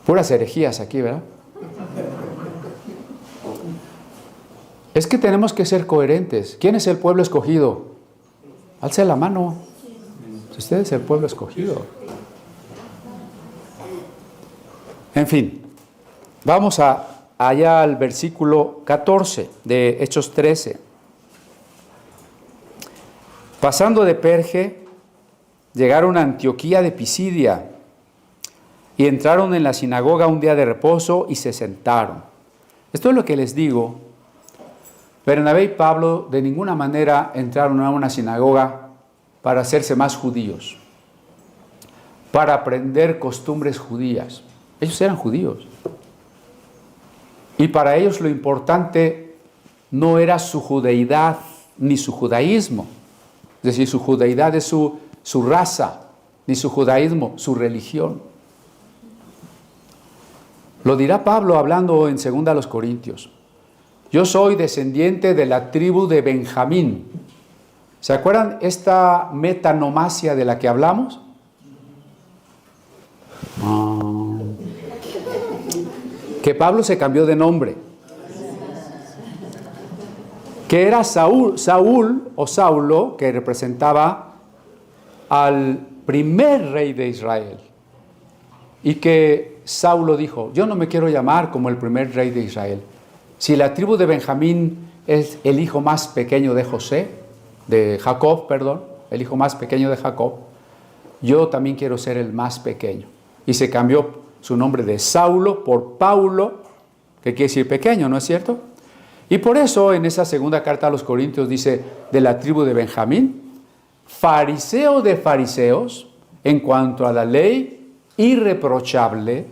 Puras herejías aquí, ¿verdad? Es que tenemos que ser coherentes. ¿Quién es el pueblo escogido? Alce la mano. Usted es el pueblo escogido. En fin, vamos allá al versículo 14 de Hechos 13. Pasando de Perge, llegaron a Antioquía de Pisidia y entraron en la sinagoga un día de reposo y se sentaron. Esto es lo que les digo. Bernabé y Pablo de ninguna manera entraron a una sinagoga para hacerse más judíos, para aprender costumbres judías. Ellos eran judíos. Y para ellos lo importante no era su judeidad ni su judaísmo. Es decir, su judeidad es su raza, ni su judaísmo, su religión. Lo dirá Pablo hablando en 2 Corintios. Yo soy descendiente de la tribu de Benjamín. ¿Se acuerdan esta metanomasia de la que hablamos? Que Pablo se cambió de nombre. Que era Saúl o Saulo, que representaba al primer rey de Israel. Y que Saulo dijo, yo no me quiero llamar como el primer rey de Israel. Si la tribu de Benjamín es el hijo más pequeño de Jacob, el hijo más pequeño de Jacob, yo también quiero ser el más pequeño. Y se cambió su nombre de Saulo por Paulo, que quiere decir pequeño, ¿no es cierto? Y por eso en esa segunda carta a los Corintios dice, de la tribu de Benjamín, fariseo de fariseos, en cuanto a la ley, irreprochable,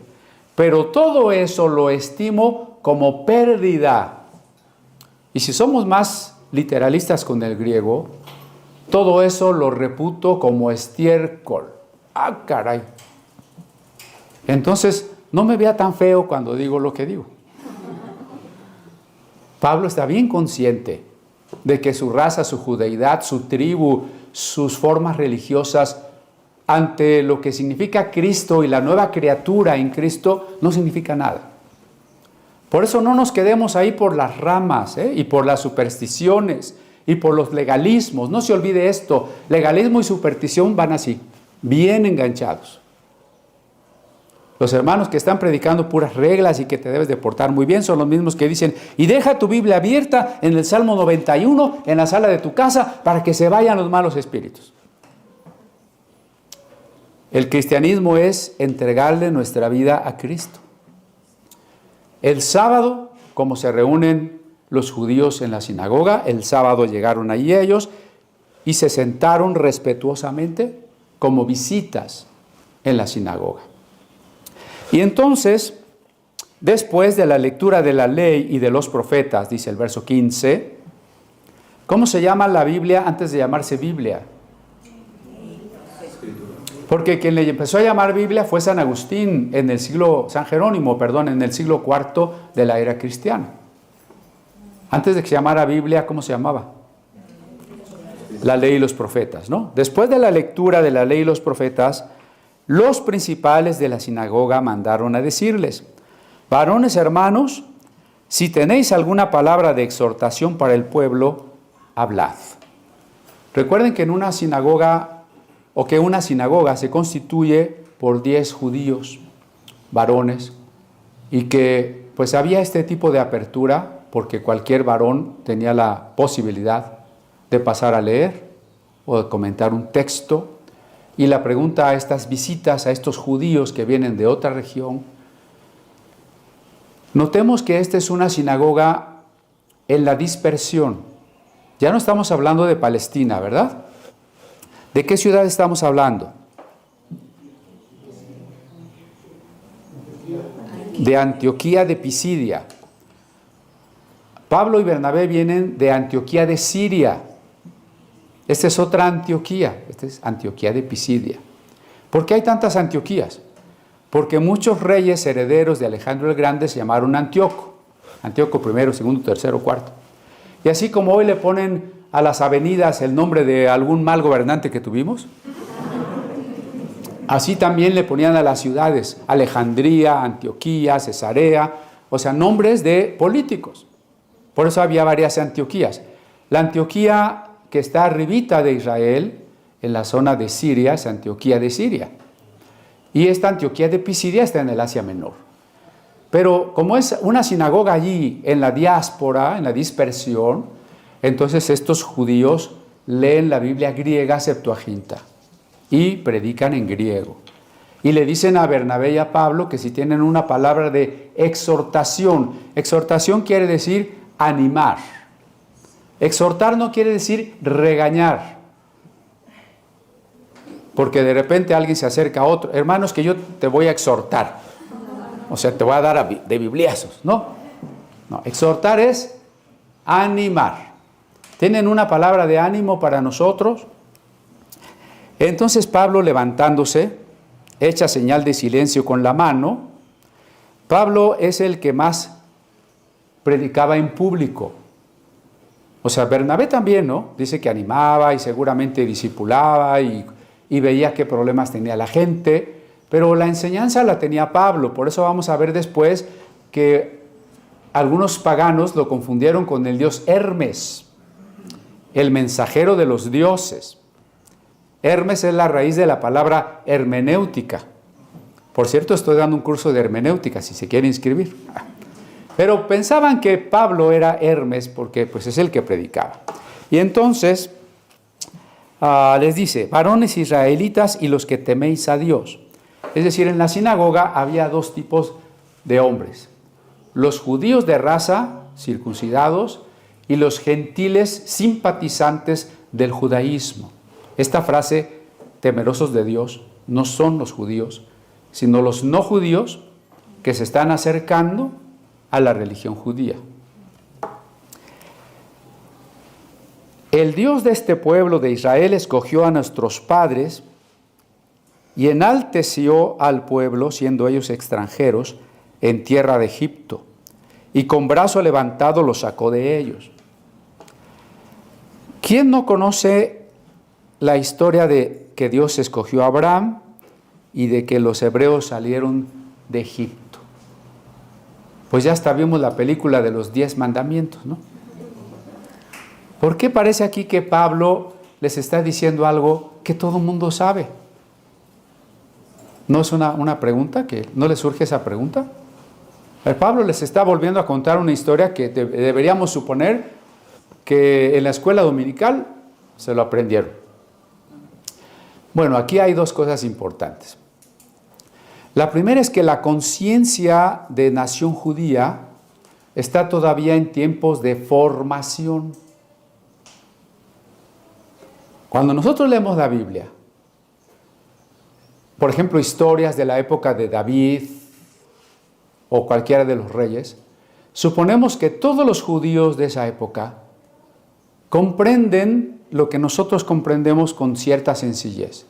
pero todo eso lo estimo como pérdida. Y si somos más literalistas con el griego, todo eso lo reputo como estiércol. ¡Ah, caray! Entonces, no me vea tan feo cuando digo lo que digo. Pablo está bien consciente de que su raza, su judeidad, su tribu, sus formas religiosas, ante lo que significa Cristo y la nueva criatura en Cristo, no significa nada. Por eso no nos quedemos ahí por las ramas, y por las supersticiones y por los legalismos. No se olvide esto, legalismo y superstición van así, bien enganchados. Los hermanos que están predicando puras reglas y que te debes de portar muy bien son los mismos que dicen, y deja tu Biblia abierta en el Salmo 91 en la sala de tu casa para que se vayan los malos espíritus. El cristianismo es entregarle nuestra vida a Cristo. El sábado, como se reúnen los judíos en la sinagoga, el sábado llegaron allí ellos y se sentaron respetuosamente como visitas en la sinagoga. Y entonces, después de la lectura de la ley y de los profetas, dice el verso 15, ¿cómo se llama la Biblia antes de llamarse Biblia? Porque quien le empezó a llamar Biblia fue San Agustín, San Jerónimo, en el siglo IV de la era cristiana. Antes de que se llamara Biblia, ¿cómo se llamaba? La ley y los profetas, ¿no? Después de la lectura de la ley y los profetas, los principales de la sinagoga mandaron a decirles, varones hermanos, si tenéis alguna palabra de exhortación para el pueblo, hablad. Recuerden que en una sinagoga se constituye por 10 judíos, varones, y que pues había este tipo de apertura porque cualquier varón tenía la posibilidad de pasar a leer o de comentar un texto. Y la pregunta a estas visitas, a estos judíos que vienen de otra región, notemos que esta es una sinagoga en la dispersión. Ya no estamos hablando de Palestina, ¿verdad? ¿De qué ciudad estamos hablando? De Antioquía de Pisidia. Pablo y Bernabé vienen de Antioquía de Siria. Esta es otra Antioquía, esta es Antioquía de Pisidia. ¿Por qué hay tantas Antioquías? Porque muchos reyes herederos de Alejandro el Grande se llamaron Antíoco. Antíoco I, II, III, IV. Y así como hoy le ponen a las avenidas el nombre de algún mal gobernante que tuvimos, así también le ponían a las ciudades Alejandría, Antioquía, Cesarea, o sea, nombres de políticos. Por eso había varias Antioquías. La Antioquía que está arribita de Israel, en la zona de Siria, es Antioquía de Siria. Y esta Antioquía de Pisidia está en el Asia Menor. Pero como es una sinagoga allí, en la diáspora, en la dispersión, entonces estos judíos leen la Biblia griega Septuaginta y predican en griego. Y le dicen a Bernabé y a Pablo que si tienen una palabra de exhortación quiere decir animar. Exhortar no quiere decir regañar. Porque de repente alguien se acerca a otro, hermanos, que yo te voy a exhortar. O sea, te voy a dar de bibliazos, ¿no? No, exhortar es animar. ¿Tienen una palabra de ánimo para nosotros? Entonces Pablo, levantándose, echa señal de silencio con la mano. Pablo es el que más predicaba en público. O sea, Bernabé también, ¿no? Dice que animaba y seguramente discipulaba y veía qué problemas tenía la gente, pero la enseñanza la tenía Pablo. Por eso vamos a ver después que algunos paganos lo confundieron con el dios Hermes, el mensajero de los dioses. Hermes es la raíz de la palabra hermenéutica. Por cierto, estoy dando un curso de hermenéutica, si se quiere inscribir. Pero pensaban que Pablo era Hermes porque pues, es el que predicaba. Y entonces, les dice, varones israelitas y los que teméis a Dios. Es decir, en la sinagoga había dos tipos de hombres. Los judíos de raza, circuncidados, y los gentiles simpatizantes del judaísmo. Esta frase, temerosos de Dios, no son los judíos, sino los no judíos que se están acercando a la religión judía. El Dios de este pueblo de Israel escogió a nuestros padres y enalteció al pueblo, siendo ellos extranjeros, en tierra de Egipto, y con brazo levantado los sacó de ellos. ¿Quién no conoce la historia de que Dios escogió a Abraham y de que los hebreos salieron de Egipto? Pues ya hasta vimos la película de los 10 mandamientos, ¿no? ¿Por qué parece aquí que Pablo les está diciendo algo que todo el mundo sabe? ¿No es una pregunta? ¿No les surge esa pregunta? Pablo les está volviendo a contar una historia que deberíamos suponer que en la escuela dominical se lo aprendieron. Bueno, aquí hay dos cosas importantes. La primera es que la conciencia de nación judía está todavía en tiempos de formación. Cuando nosotros leemos la Biblia, por ejemplo, historias de la época de David o cualquiera de los reyes, suponemos que todos los judíos de esa época comprenden lo que nosotros comprendemos con cierta sencillez,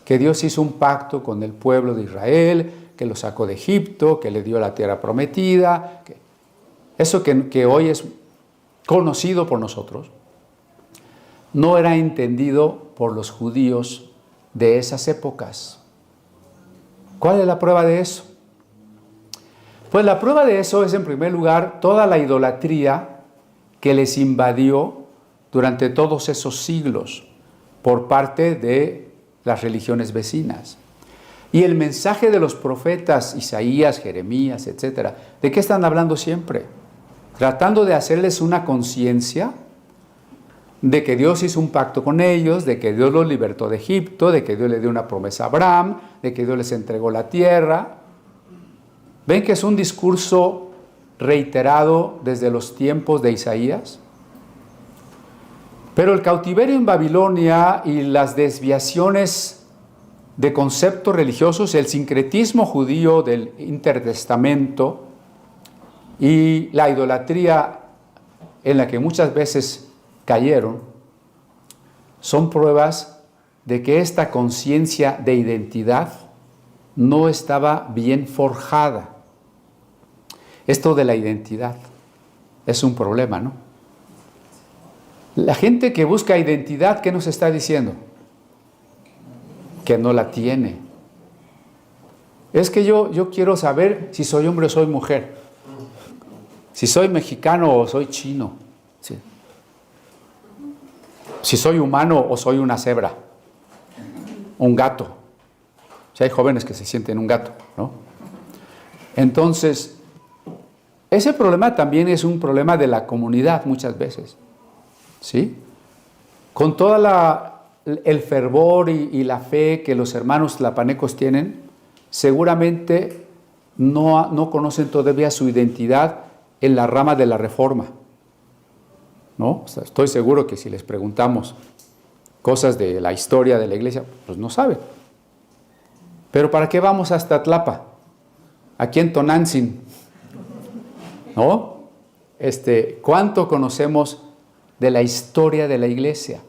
que Dios hizo un pacto con el pueblo de Israel, que lo sacó de Egipto, que le dio la tierra prometida, eso que hoy es conocido por nosotros, no era entendido por los judíos de esas épocas. ¿Cuál es la prueba de eso? Pues la prueba de eso es, en primer lugar, toda la idolatría que les invadió durante todos esos siglos por parte de las religiones vecinas. Y el mensaje de los profetas Isaías, Jeremías, etcétera, ¿de qué están hablando siempre? Tratando de hacerles una conciencia de que Dios hizo un pacto con ellos, de que Dios los libertó de Egipto, de que Dios le dio una promesa a Abraham, de que Dios les entregó la tierra. ¿Ven que es un discurso reiterado desde los tiempos de Isaías? Pero el cautiverio en Babilonia y las desviaciones de conceptos religiosos, el sincretismo judío del intertestamento y la idolatría en la que muchas veces cayeron, son pruebas de que esta conciencia de identidad no estaba bien forjada. Esto de la identidad es un problema, ¿no? La gente que busca identidad, ¿qué nos está diciendo? Que no la tiene. Es que yo quiero saber si soy hombre o soy mujer, si soy mexicano o soy chino, ¿sí? Si soy humano o soy una cebra, un gato. Si hay jóvenes que se sienten un gato, ¿no? Entonces, ese problema también es un problema de la comunidad muchas veces, ¿sí? Con todo el fervor y la fe que los hermanos tlapanecos tienen, seguramente no conocen todavía su identidad en la rama de la Reforma, ¿no? O sea, estoy seguro que si les preguntamos cosas de la historia de la iglesia, pues no saben. Pero ¿para qué vamos hasta Tlapa? Aquí en Tonantzin, ¿no? ¿Cuánto conocemos de la historia de la iglesia?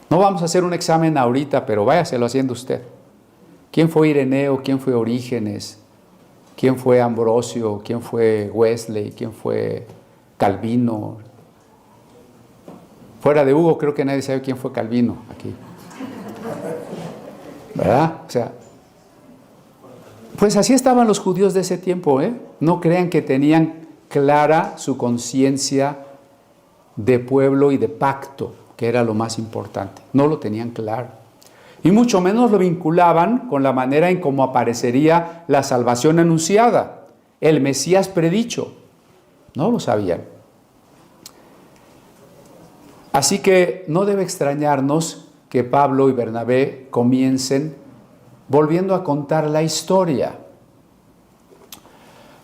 No vamos a hacer un examen ahorita, pero váyaselo haciendo usted. ¿Quién fue Ireneo? ¿Quién fue Orígenes? ¿Quién fue Ambrosio? ¿Quién fue Wesley? ¿Quién fue Calvino? Fuera de Hugo, creo que nadie sabe quién fue Calvino aquí, ¿verdad? O sea, pues así estaban los judíos de ese tiempo, ¿eh? No crean que tenían clara su conciencia de pueblo y de pacto, que era lo más importante. No lo tenían claro. Y mucho menos lo vinculaban con la manera en cómo aparecería la salvación anunciada, el Mesías predicho. No lo sabían. Así que no debe extrañarnos que Pablo y Bernabé comiencen volviendo a contar la historia.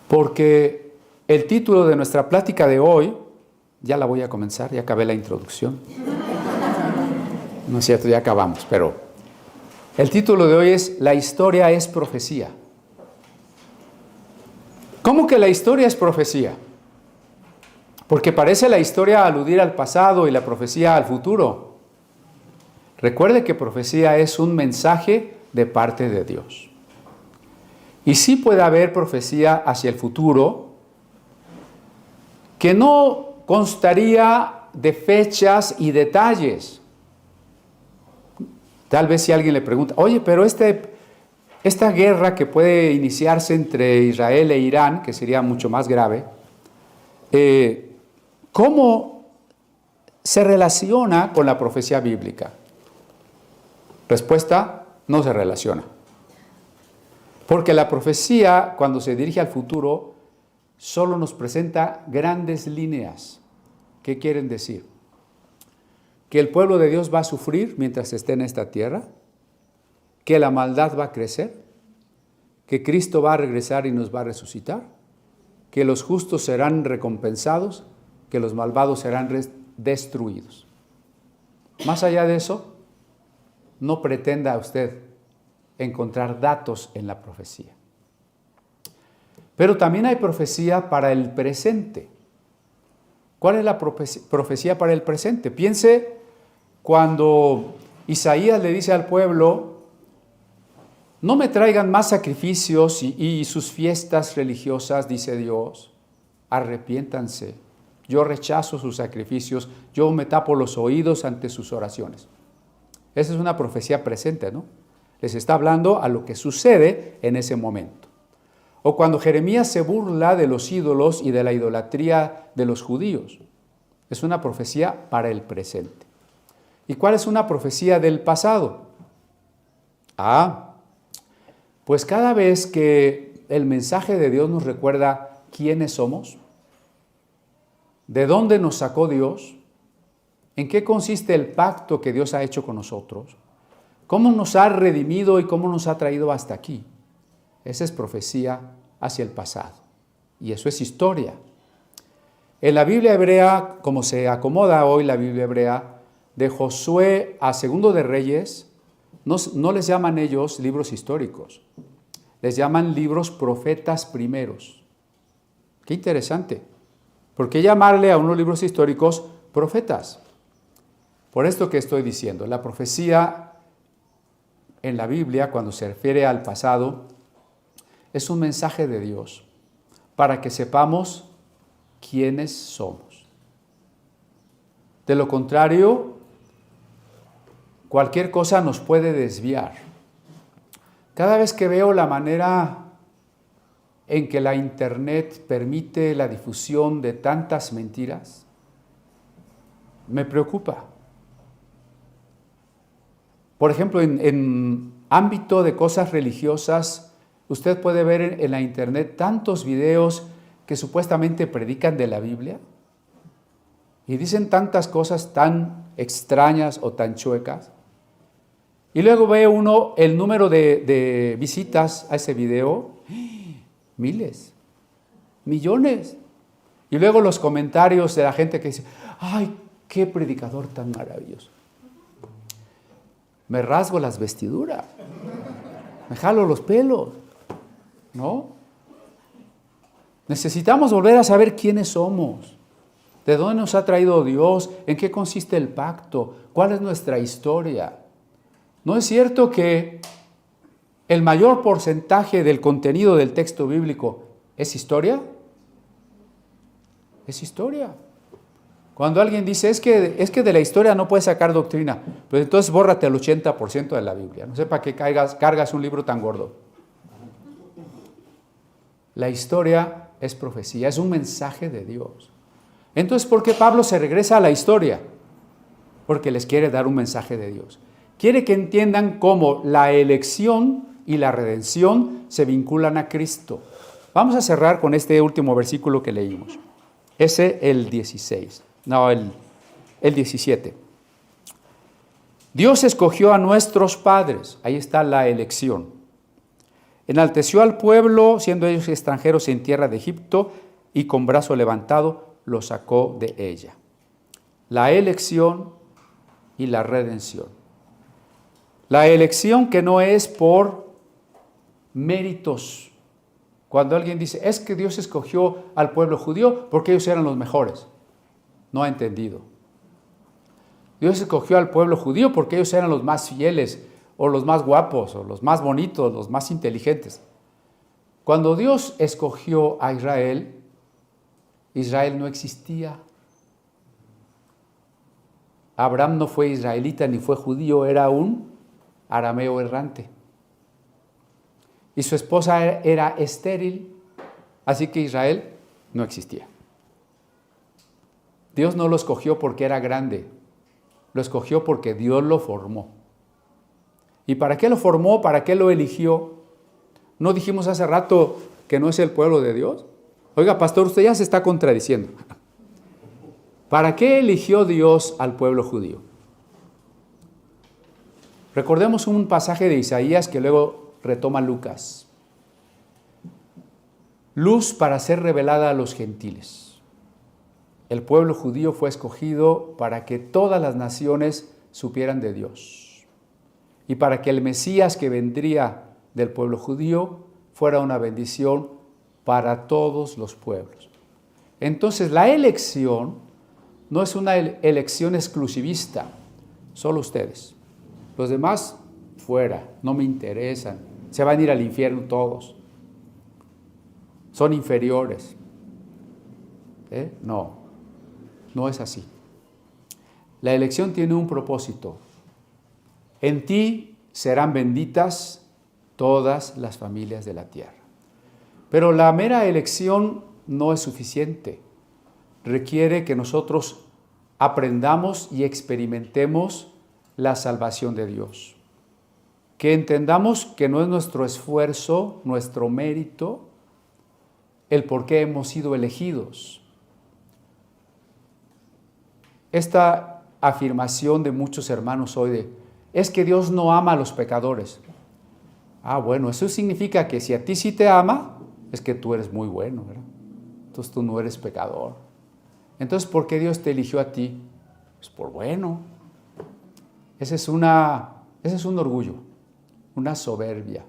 Porque el título de nuestra plática de hoy, ya la voy a comenzar, ya acabé la introducción. No es cierto, ya acabamos, pero el título de hoy es La historia es profecía. ¿Cómo que la historia es profecía? Porque parece la historia aludir al pasado y la profecía al futuro. Recuerde que profecía es un mensaje de parte de Dios. Y sí puede haber profecía hacia el futuro que no constaría de fechas y detalles. Tal vez si alguien le pregunta, oye, pero esta guerra que puede iniciarse entre Israel e Irán, que sería mucho más grave, ¿cómo se relaciona con la profecía bíblica? Respuesta, no se relaciona. Porque la profecía, cuando se dirige al futuro, solo nos presenta grandes líneas. ¿Qué quieren decir? Que el pueblo de Dios va a sufrir mientras esté en esta tierra, que la maldad va a crecer, que Cristo va a regresar y nos va a resucitar, que los justos serán recompensados, que los malvados serán destruidos. Más allá de eso, no pretenda usted encontrar datos en la profecía. Pero también hay profecía para el presente. ¿Cuál es la profecía para el presente? Piense cuando Isaías le dice al pueblo, no me traigan más sacrificios y sus fiestas religiosas, dice Dios, arrepiéntanse. Yo rechazo sus sacrificios, yo me tapo los oídos ante sus oraciones. Esa es una profecía presente, ¿no? Les está hablando a lo que sucede en ese momento. O cuando Jeremías se burla de los ídolos y de la idolatría de los judíos. Es una profecía para el presente. ¿Y cuál es una profecía del pasado? Pues cada vez que el mensaje de Dios nos recuerda quiénes somos, de dónde nos sacó Dios, en qué consiste el pacto que Dios ha hecho con nosotros, cómo nos ha redimido y cómo nos ha traído hasta aquí. Esa es profecía hacia el pasado. Y eso es historia. En la Biblia hebrea, como se acomoda hoy la Biblia hebrea, de Josué a Segundo de Reyes, no les llaman ellos libros históricos. Les llaman libros profetas primeros. Qué interesante. ¿Por qué llamarle a unos libros históricos profetas? Por esto que estoy diciendo, la profecía en la Biblia, cuando se refiere al pasado, es un mensaje de Dios para que sepamos quiénes somos. De lo contrario, cualquier cosa nos puede desviar. Cada vez que veo la manera en que la Internet permite la difusión de tantas mentiras, me preocupa. Por ejemplo, en ámbito de cosas religiosas, usted puede ver en la Internet tantos videos que supuestamente predican de la Biblia y dicen tantas cosas tan extrañas o tan chuecas. Y luego ve uno el número de visitas a ese video, miles, millones. Y luego los comentarios de la gente que dice, ¡ay, qué predicador tan maravilloso! Me rasgo las vestiduras, me jalo los pelos, ¿no? Necesitamos volver a saber quiénes somos, de dónde nos ha traído Dios, en qué consiste el pacto, cuál es nuestra historia. ¿No es cierto que el mayor porcentaje del contenido del texto bíblico es historia? Es historia. Cuando alguien dice, es que de la historia no puedes sacar doctrina, pues entonces bórrate el 80% de la Biblia. No sé para qué cargas un libro tan gordo. La historia es profecía, es un mensaje de Dios. Entonces, ¿por qué Pablo se regresa a la historia? Porque les quiere dar un mensaje de Dios. Quiere que entiendan cómo la elección y la redención se vinculan a Cristo. Vamos a cerrar con este último versículo que leímos. Ese el 16. No, el 17. Dios escogió a nuestros padres, ahí está la elección. Enalteció al pueblo, siendo ellos extranjeros en tierra de Egipto, y con brazo levantado los sacó de ella. La elección y la redención. La elección que no es por méritos. Cuando alguien dice, es que Dios escogió al pueblo judío porque ellos eran los mejores. No ha entendido. Dios escogió al pueblo judío porque ellos eran los más fieles, o los más guapos, o los más bonitos, los más inteligentes. Cuando Dios escogió a Israel, Israel no existía. Abraham no fue israelita ni fue judío, era un arameo errante. Y su esposa era estéril, así que Israel no existía. Dios no lo escogió porque era grande, lo escogió porque Dios lo formó. ¿Y para qué lo formó? ¿Para qué lo eligió? ¿No dijimos hace rato que no es el pueblo de Dios? Oiga, pastor, usted ya se está contradiciendo. ¿Para qué eligió Dios al pueblo judío? Recordemos un pasaje de Isaías que luego retoma Lucas. Luz para ser revelada a los gentiles. El pueblo judío fue escogido para que todas las naciones supieran de Dios y para que el Mesías que vendría del pueblo judío fuera una bendición para todos los pueblos. Entonces, la elección no es una elección exclusivista, solo ustedes. Los demás, fuera, no me interesan, se van a ir al infierno todos. Son inferiores. No es así. La elección tiene un propósito. En ti serán benditas todas las familias de la tierra. Pero la mera elección no es suficiente. Requiere que nosotros aprendamos y experimentemos la salvación de Dios. Que entendamos que no es nuestro esfuerzo, nuestro mérito, el por qué hemos sido elegidos. Esta afirmación de muchos hermanos hoy es que Dios no ama a los pecadores. Bueno, eso significa que si a ti sí te ama, es que tú eres muy bueno, ¿verdad? Entonces tú no eres pecador. Entonces, ¿por qué Dios te eligió a ti? Pues por bueno. Ese es un orgullo, una soberbia.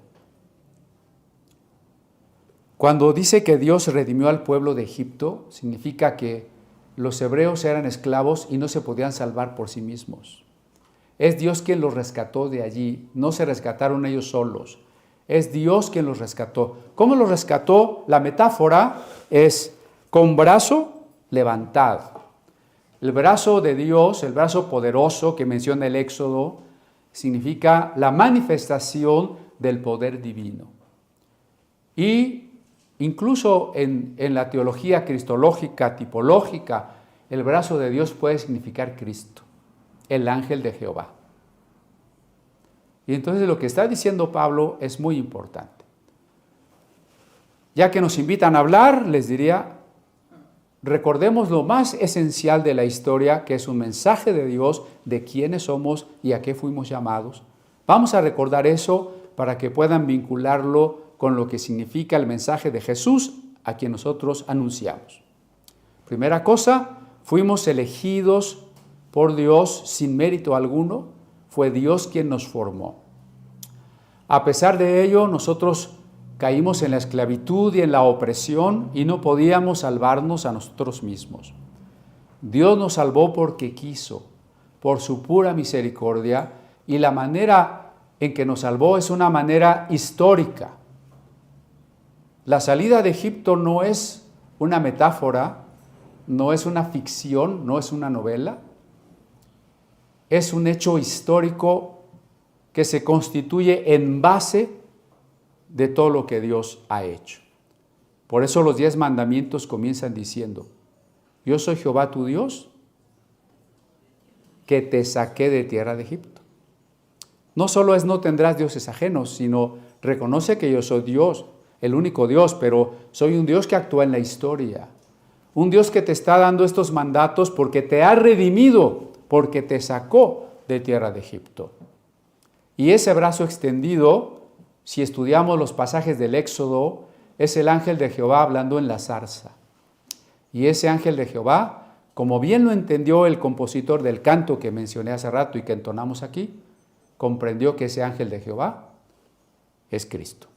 Cuando dice que Dios redimió al pueblo de Egipto, significa que los hebreos eran esclavos y no se podían salvar por sí mismos. Es Dios quien los rescató de allí, no se rescataron ellos solos. Es Dios quien los rescató. ¿Cómo los rescató? La metáfora es con brazo levantado. El brazo de Dios, el brazo poderoso que menciona el Éxodo, significa la manifestación del poder divino. Y incluso en la teología cristológica, tipológica, el brazo de Dios puede significar Cristo, el ángel de Jehová. Y entonces lo que está diciendo Pablo es muy importante. Ya que nos invitan a hablar, les diría, recordemos lo más esencial de la historia, que es un mensaje de Dios de quiénes somos y a qué fuimos llamados. Vamos a recordar eso para que puedan vincularlo con lo que significa el mensaje de Jesús a quien nosotros anunciamos. Primera cosa, fuimos elegidos por Dios sin mérito alguno, fue Dios quien nos formó. A pesar de ello, nosotros caímos en la esclavitud y en la opresión y no podíamos salvarnos a nosotros mismos. Dios nos salvó porque quiso, por su pura misericordia, y la manera en que nos salvó es una manera histórica. La salida de Egipto no es una metáfora, no es una ficción, no es una novela. Es un hecho histórico que se constituye en base de todo lo que Dios ha hecho. Por eso los 10 mandamientos comienzan diciendo: yo soy Jehová tu Dios, que te saqué de tierra de Egipto. No solo es no tendrás dioses ajenos, sino reconoce que yo soy Dios, el único Dios, pero soy un Dios que actúa en la historia. Un Dios que te está dando estos mandatos porque te ha redimido, porque te sacó de tierra de Egipto. Y ese brazo extendido, si estudiamos los pasajes del Éxodo, es el ángel de Jehová hablando en la zarza. Y ese ángel de Jehová, como bien lo entendió el compositor del canto que mencioné hace rato y que entonamos aquí, comprendió que ese ángel de Jehová es Cristo.